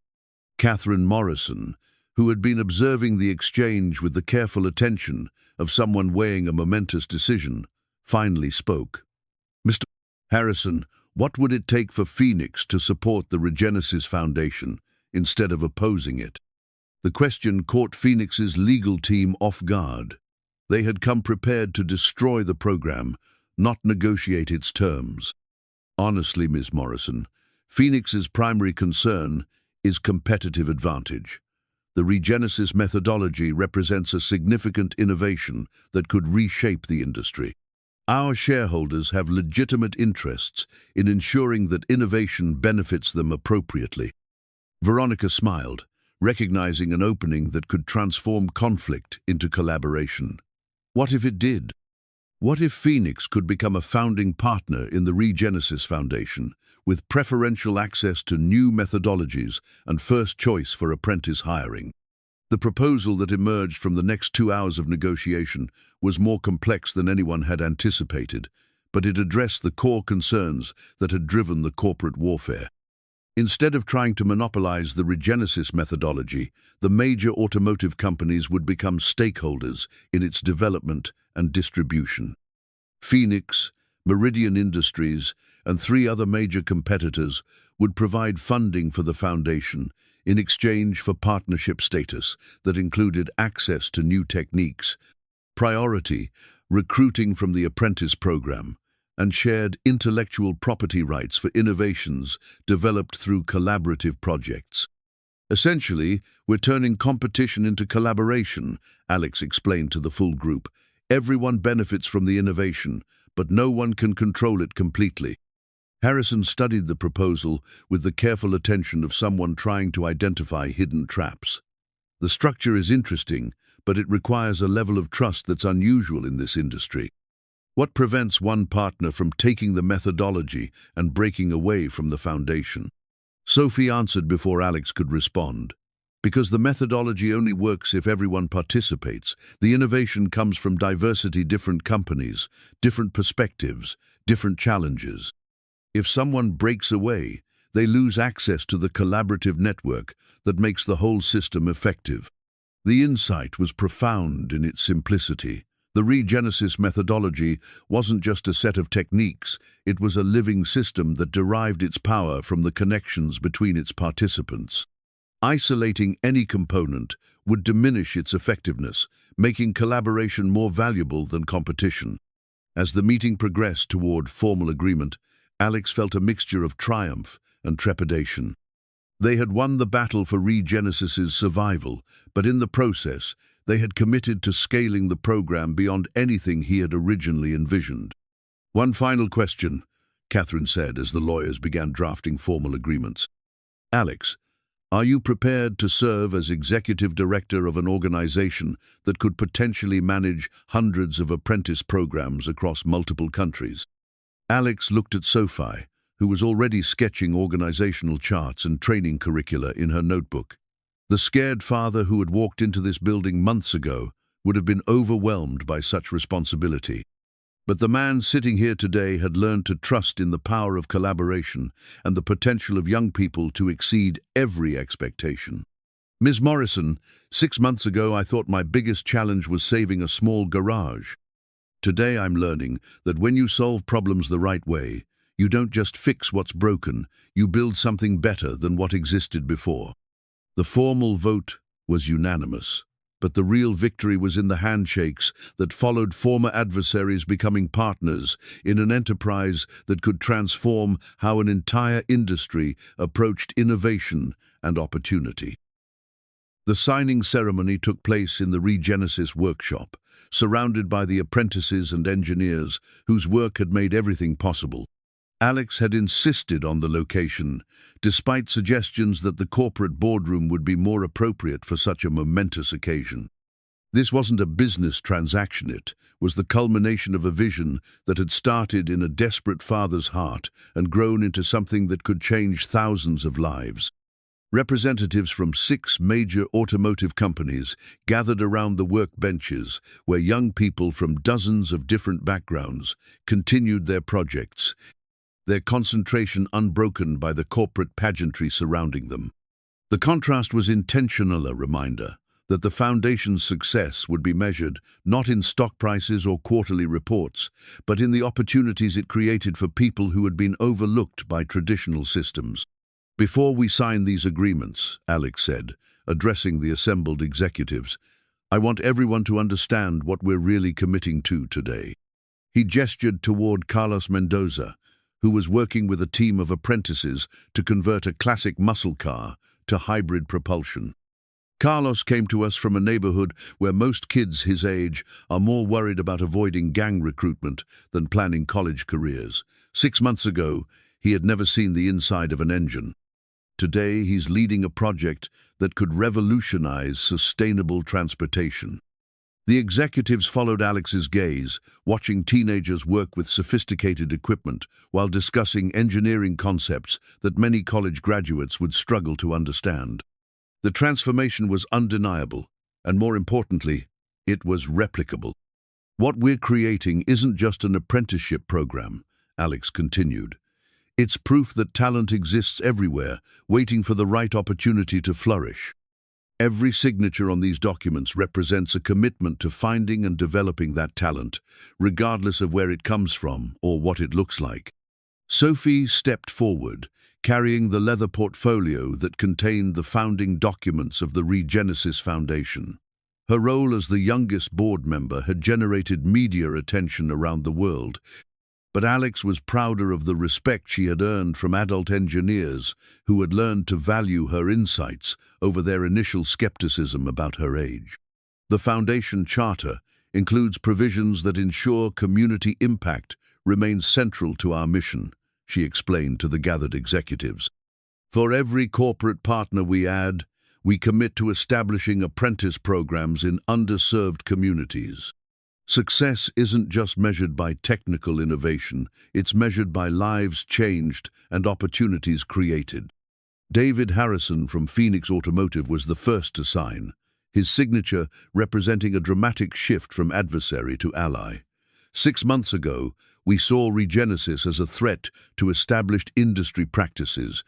Catherine Morrison, who had been observing the exchange with the careful attention of someone weighing a momentous decision, finally spoke. "Mr. Harrison, what would it take for Phoenix to support the Regenesis Foundation instead of opposing it?" The question caught Phoenix's legal team off guard. They had come prepared to destroy the program, not negotiate its terms. "Honestly, Ms. Morrison, Phoenix's primary concern is competitive advantage. The Regenesis methodology represents a significant innovation that could reshape the industry. Our shareholders have legitimate interests in ensuring that innovation benefits them appropriately." Veronica smiled, recognizing an opening that could transform conflict into collaboration. What if it did? What if Phoenix could become a founding partner in the Regenesis Foundation, with preferential access to new methodologies and first choice for apprentice hiring? The proposal that emerged from the next 2 hours of negotiation was more complex than anyone had anticipated, but it addressed the core concerns that had driven the corporate warfare. Instead of trying to monopolize the Regenesis methodology, the major automotive companies would become stakeholders in its development and distribution. Phoenix, Meridian Industries, and 3 other major competitors would provide funding for the foundation in exchange for partnership status that included access to new techniques, priority, recruiting from the apprentice program, and shared intellectual property rights for innovations developed through collaborative projects. "Essentially, we're turning competition into collaboration," Alex explained to the full group. "Everyone benefits from the innovation, but no one can control it completely." Harrison studied the proposal with the careful attention of someone trying to identify hidden traps. "The structure is interesting, but it requires a level of trust that's unusual in this industry. What prevents one partner from taking the methodology and breaking away from the foundation? Sophie answered before Alex could respond. Because the methodology only works if everyone participates. The innovation comes from diversity, different companies, different perspectives, different challenges. If someone breaks away, they lose access to the collaborative network that makes the whole system effective. The insight was profound in its simplicity. The Regenesis methodology wasn't just a set of techniques, it was a living system that derived its power from the connections between its participants. Isolating any component would diminish its effectiveness, making collaboration more valuable than competition. As the meeting progressed toward formal agreement, Alex felt a mixture of triumph and trepidation. They had won the battle for Regenesis's survival, but in the process, they had committed to scaling the program beyond anything he had originally envisioned. One final question, Catherine said as the lawyers began drafting formal agreements. Alex, are you prepared to serve as executive director of an organization that could potentially manage hundreds of apprentice programs across multiple countries? Alex looked at Sophie, who was already sketching organizational charts and training curricula in her notebook. The scared father who had walked into this building months ago would have been overwhelmed by such responsibility. But the man sitting here today had learned to trust in the power of collaboration and the potential of young people to exceed every expectation. Ms. Morrison, 6 months ago I thought my biggest challenge was saving a small garage. Today I'm learning that when you solve problems the right way, you don't just fix what's broken, you build something better than what existed before. The formal vote was unanimous, but the real victory was in the handshakes that followed, former adversaries becoming partners in an enterprise that could transform how an entire industry approached innovation and opportunity. The signing ceremony took place in the Regenesis workshop, surrounded by the apprentices and engineers whose work had made everything possible. Alex had insisted on the location, despite suggestions that the corporate boardroom would be more appropriate for such a momentous occasion. This wasn't a business transaction, it was the culmination of a vision that had started in a desperate father's heart and grown into something that could change thousands of lives. Representatives from 6 major automotive companies gathered around the workbenches where young people from dozens of different backgrounds continued their projects, their concentration unbroken by the corporate pageantry surrounding them. The contrast was intentional, a reminder that the foundation's success would be measured not in stock prices or quarterly reports, but in the opportunities it created for people who had been overlooked by traditional systems. Before we sign these agreements, Alex said, addressing the assembled executives, I want everyone to understand what we're really committing to today. He gestured toward Carlos Mendoza, who was working with a team of apprentices to convert a classic muscle car to hybrid propulsion. Carlos came to us from a neighborhood where most kids his age are more worried about avoiding gang recruitment than planning college careers. 6 months ago, he had never seen the inside of an engine. Today, he's leading a project that could revolutionize sustainable transportation. The executives followed Alex's gaze, watching teenagers work with sophisticated equipment while discussing engineering concepts that many college graduates would struggle to understand. The transformation was undeniable, and more importantly, it was replicable. What we're creating isn't just an apprenticeship program, Alex continued. It's proof that talent exists everywhere, waiting for the right opportunity to flourish. Every signature on these documents represents a commitment to finding and developing that talent, regardless of where it comes from or what it looks like. Sophie stepped forward, carrying the leather portfolio that contained the founding documents of the Regenesis Foundation. Her role as the youngest board member had generated media attention around the world, but Alex was prouder of the respect she had earned from adult engineers who had learned to value her insights over their initial skepticism about her age. The Foundation Charter includes provisions that ensure community impact remains central to our mission, she explained to the gathered executives. For every corporate partner we add, we commit to establishing apprentice programs in underserved communities. Success isn't just measured by technical innovation, it's measured by lives changed and opportunities created. David Harrison from Phoenix Automotive was the first to sign, his signature representing a dramatic shift from adversary to ally. 6 months ago, we saw Regenesis as a threat to established industry practices.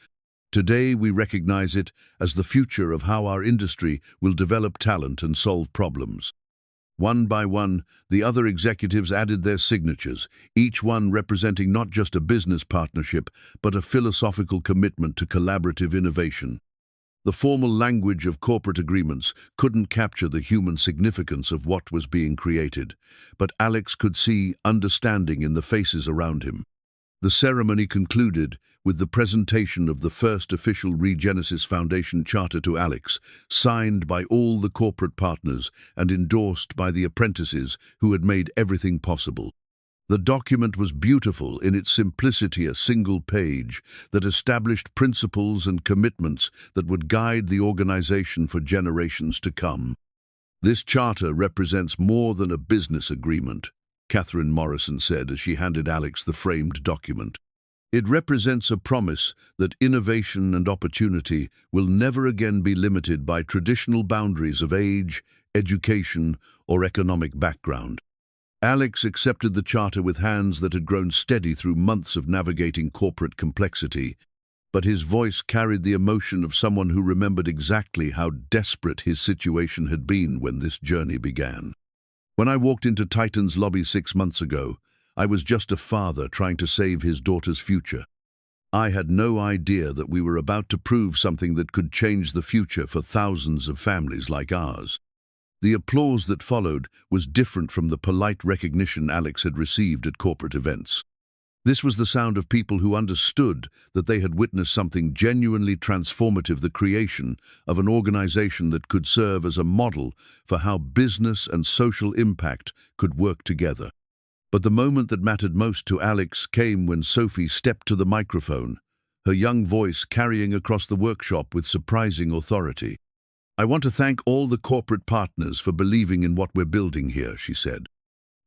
Today, we recognize it as the future of how our industry will develop talent and solve problems. One by one, the other executives added their signatures, each one representing not just a business partnership, but a philosophical commitment to collaborative innovation. The formal language of corporate agreements couldn't capture the human significance of what was being created, but Alex could see understanding in the faces around him. The ceremony concluded with the presentation of the first official Regenesis Foundation charter to Alex, signed by all the corporate partners and endorsed by the apprentices who had made everything possible. The document was beautiful in its simplicity, a single page that established principles and commitments that would guide the organization for generations to come. This charter represents more than a business agreement, Catherine Morrison said as she handed Alex the framed document. It represents a promise that innovation and opportunity will never again be limited by traditional boundaries of age, education, or economic background. Alex accepted the charter with hands that had grown steady through months of navigating corporate complexity, but his voice carried the emotion of someone who remembered exactly how desperate his situation had been when this journey began. When I walked into Titan's lobby 6 months ago, I was just a father trying to save his daughter's future. I had no idea that we were about to prove something that could change the future for thousands of families like ours. The applause that followed was different from the polite recognition Alex had received at corporate events. This was the sound of people who understood that they had witnessed something genuinely transformative, the creation of an organization that could serve as a model for how business and social impact could work together. But the moment that mattered most to Alex came when Sophie stepped to the microphone, her young voice carrying across the workshop with surprising authority. "I want to thank all the corporate partners for believing in what we're building here," she said.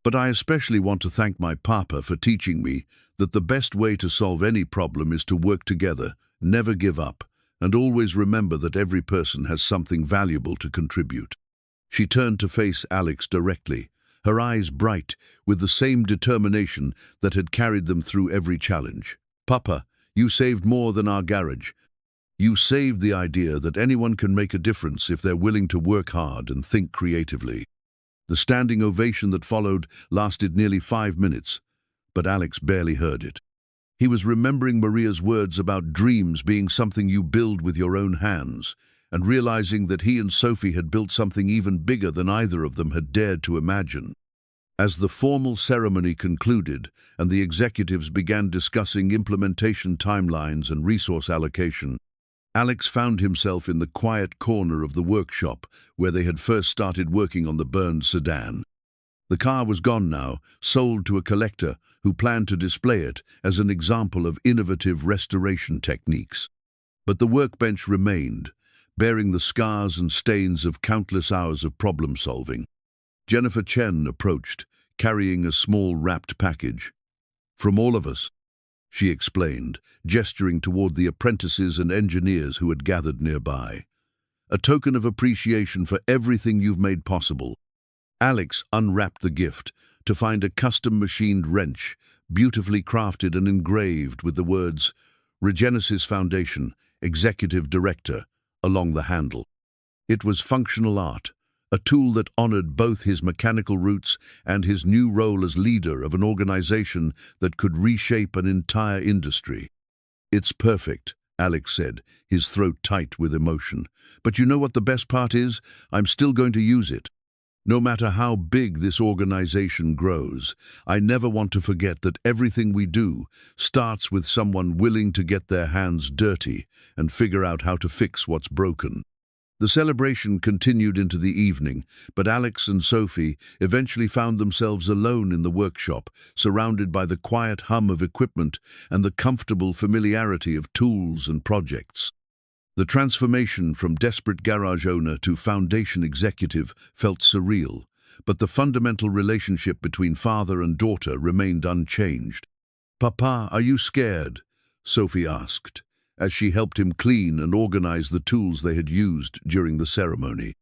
"But I especially want to thank my papa for teaching me that the best way to solve any problem is to work together, never give up, and always remember that every person has something valuable to contribute." She turned to face Alex directly, her eyes bright with the same determination that had carried them through every challenge. "Papa, you saved more than our garage. You saved the idea that anyone can make a difference if they're willing to work hard and think creatively." The standing ovation that followed lasted nearly 5 minutes, but Alex barely heard it. He was remembering Maria's words about dreams being something you build with your own hands, and realizing that he and Sophie had built something even bigger than either of them had dared to imagine. As the formal ceremony concluded and the executives began discussing implementation timelines and resource allocation, Alex found himself in the quiet corner of the workshop where they had first started working on the burned sedan. The car was gone now, sold to a collector who planned to display it as an example of innovative restoration techniques. But the workbench remained, bearing the scars and stains of countless hours of problem-solving. Jennifer Chen approached, carrying a small wrapped package. "From all of us," she explained, gesturing toward the apprentices and engineers who had gathered nearby. "A token of appreciation for everything you've made possible." Alex unwrapped the gift to find a custom-machined wrench, beautifully crafted and engraved with the words Regenesis Foundation, Executive Director, along the handle. It was functional art, a tool that honored both his mechanical roots and his new role as leader of an organization that could reshape an entire industry. "It's perfect," Alex said, his throat tight with emotion. "But you know what the best part is? I'm still going to use it. No matter how big this organization grows, I never want to forget that everything we do starts with someone willing to get their hands dirty and figure out how to fix what's broken." The celebration continued into the evening, but Alex and Sophie eventually found themselves alone in the workshop, surrounded by the quiet hum of equipment and the comfortable familiarity of tools and projects. The transformation from desperate garage owner to foundation executive felt surreal, but the fundamental relationship between father and daughter remained unchanged. "Papa, are you scared?" Sophie asked, as she helped him clean and organize the tools they had used during the ceremony.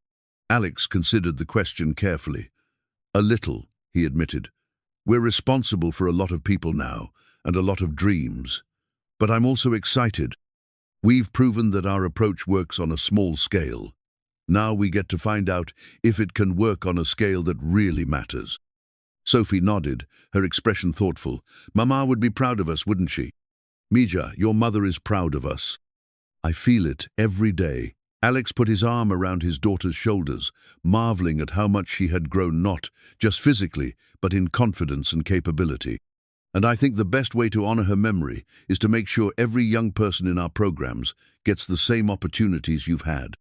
Alex considered the question carefully. "A little," he admitted. "We're responsible for a lot of people now, and a lot of dreams. But I'm also excited. We've proven that our approach works on a small scale. Now we get to find out if it can work on a scale that really matters." Sophie nodded, her expression thoughtful. "Mama would be proud of us, wouldn't she?" "Mija, your mother is proud of us. I feel it every day." Alex put his arm around his daughter's shoulders, marveling at how much she had grown not just physically, but in confidence and capability. "And I think the best way to honor her memory is to make sure every young person in our programs gets the same opportunities you've had."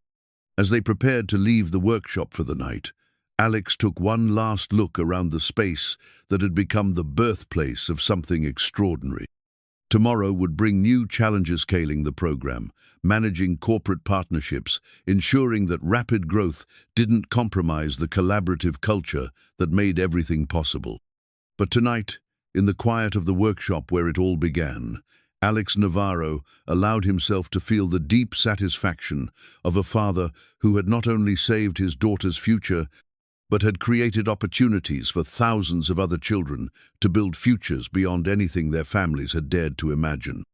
As they prepared to leave the workshop for the night, Alex took one last look around the space that had become the birthplace of something extraordinary. Tomorrow would bring new challenges scaling the program, managing corporate partnerships, ensuring that rapid growth didn't compromise the collaborative culture that made everything possible. But tonight, in the quiet of the workshop where it all began, Alex Navarro allowed himself to feel the deep satisfaction of a father who had not only saved his daughter's future, but had created opportunities for thousands of other children to build futures beyond anything their families had dared to imagine.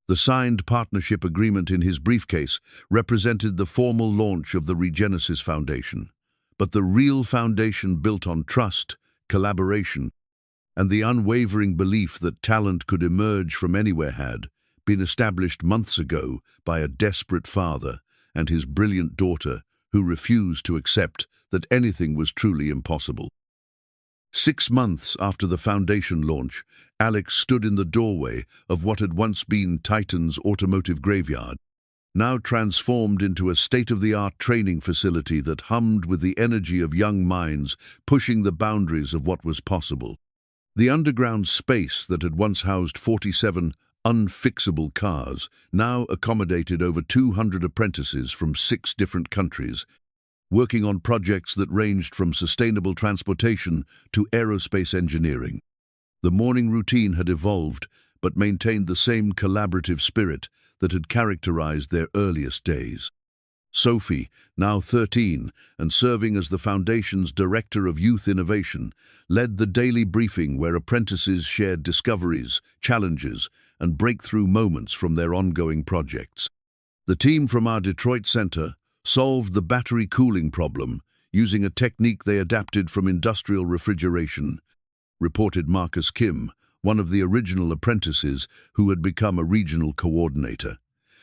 The signed partnership agreement in his briefcase represented the formal launch of the Regenesis Foundation, but the real foundation built on trust, collaboration, and the unwavering belief that talent could emerge from anywhere had been established months ago by a desperate father and his brilliant daughter who refused to accept that anything was truly impossible. 6 months after the foundation launch, Alex stood in the doorway of what had once been Titan's automotive graveyard, now transformed into a state-of-the-art training facility that hummed with the energy of young minds pushing the boundaries of what was possible. The underground space that had once housed 47 unfixable cars now accommodated over 200 apprentices from 6 different countries, working on projects that ranged from sustainable transportation to aerospace engineering. The morning routine had evolved, but maintained the same collaborative spirit that had characterized their earliest days. Sophie, now 13 and serving as the Foundation's Director of Youth Innovation, led the daily briefing where apprentices shared discoveries, challenges, and breakthrough moments from their ongoing projects. The team from our Detroit Center solved the battery cooling problem using a technique they adapted from industrial refrigeration, reported Marcus Kim, one of the original apprentices who had become a regional coordinator.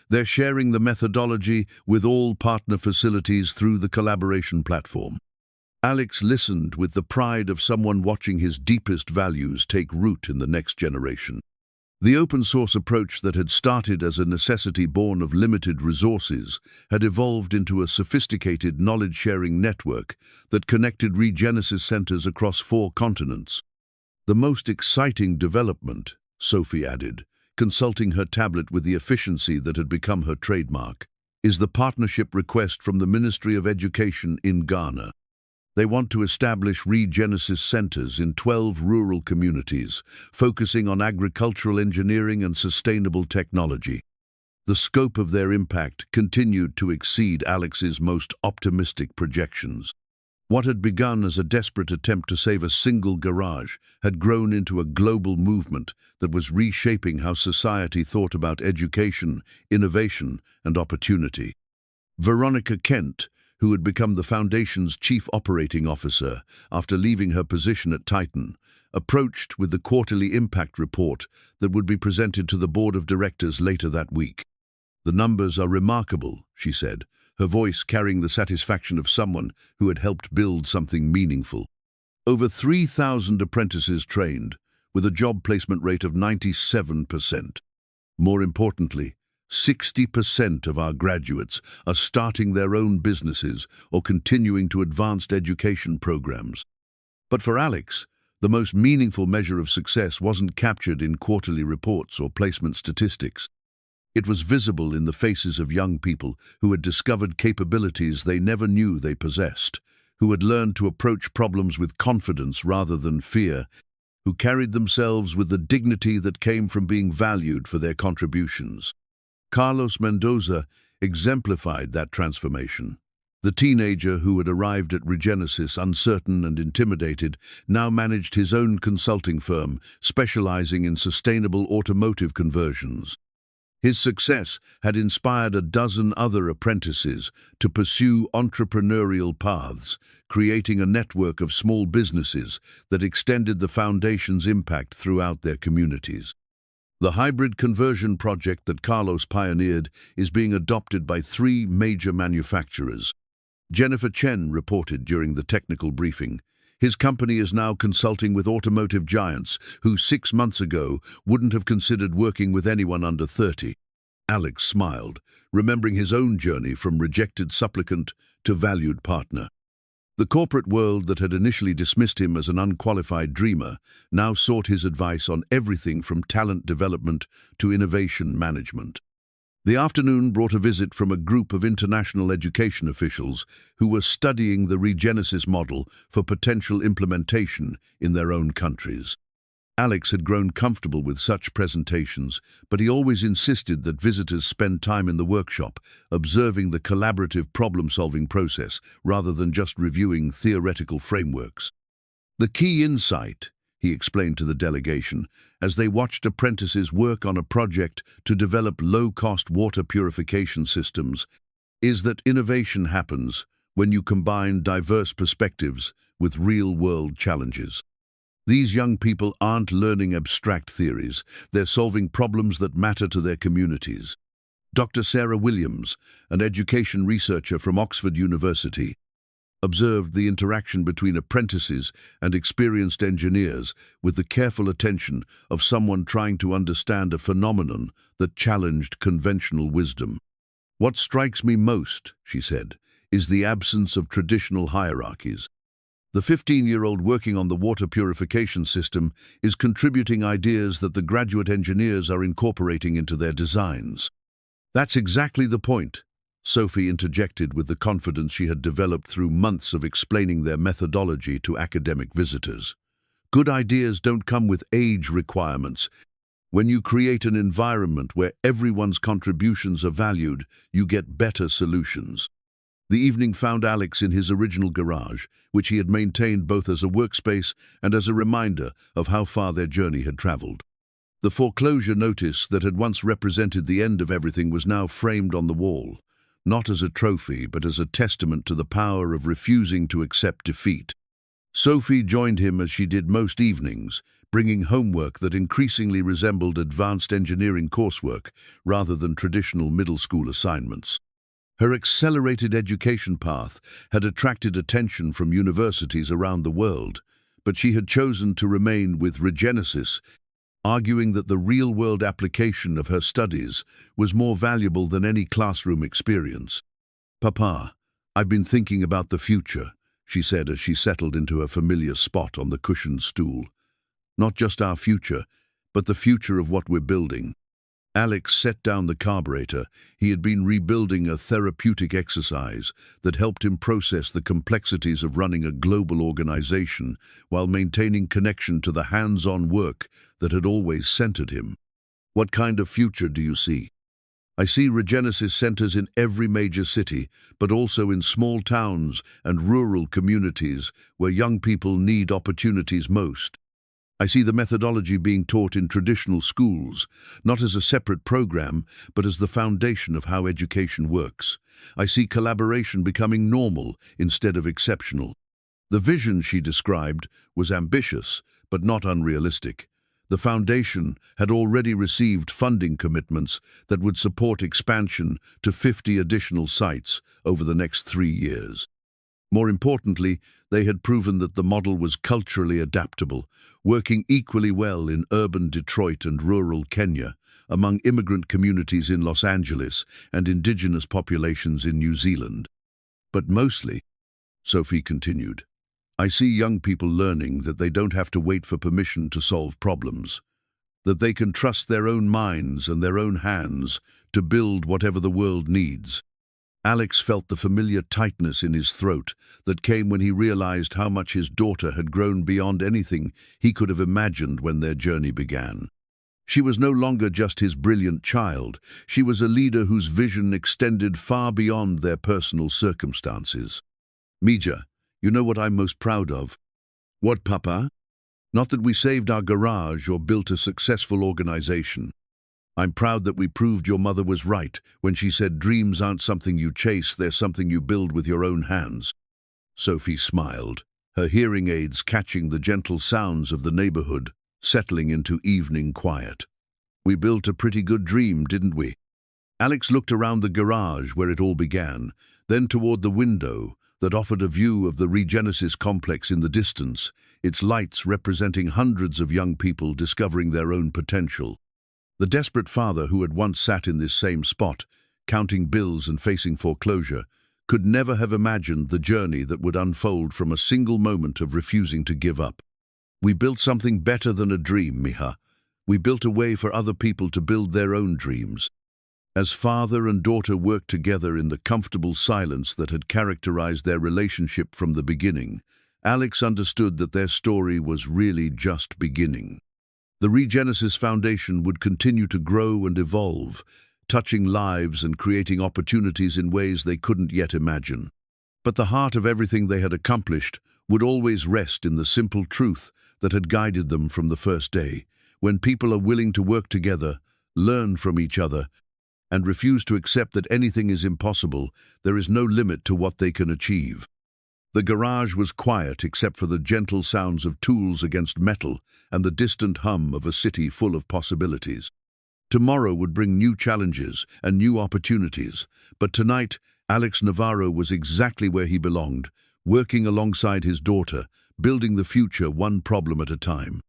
They're sharing the methodology with all partner facilities through the collaboration platform. Alex listened with the pride of someone watching his deepest values take root in the next generation. The open-source approach that had started as a necessity born of limited resources had evolved into a sophisticated knowledge-sharing network that connected Regenesis centers across 4 continents. "The most exciting development," Sophie added, consulting her tablet with the efficiency that had become her trademark, "is the partnership request from the Ministry of Education in Ghana. They want to establish Regenesis centers in 12 rural communities, focusing on agricultural engineering and sustainable technology." The scope of their impact continued to exceed Alex's most optimistic projections. What had begun as a desperate attempt to save a single garage had grown into a global movement that was reshaping how society thought about education, innovation, and opportunity. Veronica Kent, who had become the Foundation's Chief Operating Officer after leaving her position at Titan, approached with the quarterly impact report that would be presented to the Board of Directors later that week. "The numbers are remarkable," she said, her voice carrying the satisfaction of someone who had helped build something meaningful. "Over 3,000 apprentices trained, with a job placement rate of 97%. More importantly, 60% of our graduates are starting their own businesses or continuing to advanced education programs." But for Alex, the most meaningful measure of success wasn't captured in quarterly reports or placement statistics. It was visible in the faces of young people who had discovered capabilities they never knew they possessed, who had learned to approach problems with confidence rather than fear, who carried themselves with the dignity that came from being valued for their contributions. Carlos Mendoza exemplified that transformation. The teenager who had arrived at Regenesis uncertain and intimidated now managed his own consulting firm, specializing in sustainable automotive conversions. His success had inspired a dozen other apprentices to pursue entrepreneurial paths, creating a network of small businesses that extended the foundation's impact throughout their communities. The hybrid conversion project that Carlos pioneered is being adopted by 3 major manufacturers. Jennifer Chen reported during the technical briefing. His company is now consulting with automotive giants who 6 months ago wouldn't have considered working with anyone under 30. Alex smiled, remembering his own journey from rejected supplicant to valued partner. The corporate world that had initially dismissed him as an unqualified dreamer now sought his advice on everything from talent development to innovation management. The afternoon brought a visit from a group of international education officials who were studying the Regenesis model for potential implementation in their own countries. Alex had grown comfortable with such presentations, but he always insisted that visitors spend time in the workshop, observing the collaborative problem-solving process rather than just reviewing theoretical frameworks. The key insight, he explained to the delegation, as they watched apprentices work on a project to develop low-cost water purification systems, is that innovation happens when you combine diverse perspectives with real-world challenges. These young people aren't learning abstract theories, they're solving problems that matter to their communities. Dr. Sarah Williams, an education researcher from Oxford University, observed the interaction between apprentices and experienced engineers with the careful attention of someone trying to understand a phenomenon that challenged conventional wisdom. "What strikes me most," she said, "is the absence of traditional hierarchies. The 15-year-old working on the water purification system is contributing ideas that the graduate engineers are incorporating into their designs." "That's exactly the point," Sophie interjected with the confidence she had developed through months of explaining their methodology to academic visitors. "Good ideas don't come with age requirements. When you create an environment where everyone's contributions are valued, you get better solutions." The evening found Alex in his original garage, which he had maintained both as a workspace and as a reminder of how far their journey had traveled. The foreclosure notice that had once represented the end of everything was now framed on the wall, not as a trophy, but as a testament to the power of refusing to accept defeat. Sophie joined him as she did most evenings, bringing homework that increasingly resembled advanced engineering coursework rather than traditional middle school assignments. Her accelerated education path had attracted attention from universities around the world, but she had chosen to remain with Regenesis, arguing that the real-world application of her studies was more valuable than any classroom experience. "Papa, I've been thinking about the future," she said as she settled into a familiar spot on the cushioned stool. "Not just our future, but the future of what we're building." Alex set down the carburetor. He had been rebuilding a therapeutic exercise that helped him process the complexities of running a global organization while maintaining connection to the hands-on work that had always centered him. "What kind of future do you see?" "I see Regenesis centers in every major city, but also in small towns and rural communities where young people need opportunities most. I see the methodology being taught in traditional schools, not as a separate program, but as the foundation of how education works. I see collaboration becoming normal instead of exceptional." The vision she described was ambitious, but not unrealistic. The foundation had already received funding commitments that would support expansion to 50 additional sites over the next 3 years. More importantly, they had proven that the model was culturally adaptable, working equally well in urban Detroit and rural Kenya, among immigrant communities in Los Angeles and indigenous populations in New Zealand. "But mostly," Sophie continued, "I see young people learning that they don't have to wait for permission to solve problems, that they can trust their own minds and their own hands to build whatever the world needs." Alex felt the familiar tightness in his throat that came when he realized how much his daughter had grown beyond anything he could have imagined when their journey began. She was no longer just his brilliant child. She was a leader whose vision extended far beyond their personal circumstances. "Mija, you know what I'm most proud of?" "What, Papa?" "Not that we saved our garage or built a successful organization. I'm proud that we proved your mother was right when she said dreams aren't something you chase, they're something you build with your own hands." Sophie smiled, her hearing aids catching the gentle sounds of the neighborhood, settling into evening quiet. "We built a pretty good dream, didn't we?" Alex looked around the garage where it all began, then toward the window that offered a view of the Regenesis complex in the distance, its lights representing hundreds of young people discovering their own potential. The desperate father who had once sat in this same spot, counting bills and facing foreclosure, could never have imagined the journey that would unfold from a single moment of refusing to give up. "We built something better than a dream, Mija. We built a way for other people to build their own dreams." As father and daughter worked together in the comfortable silence that had characterized their relationship from the beginning, Alex understood that their story was really just beginning. The Regenesis Foundation would continue to grow and evolve, touching lives and creating opportunities in ways they couldn't yet imagine. But the heart of everything they had accomplished would always rest in the simple truth that had guided them from the first day. When people are willing to work together, learn from each other, and refuse to accept that anything is impossible, there is no limit to what they can achieve. The garage was quiet except for the gentle sounds of tools against metal and the distant hum of a city full of possibilities. Tomorrow would bring new challenges and new opportunities, but tonight Alex Navarro was exactly where he belonged, working alongside his daughter, building the future one problem at a time.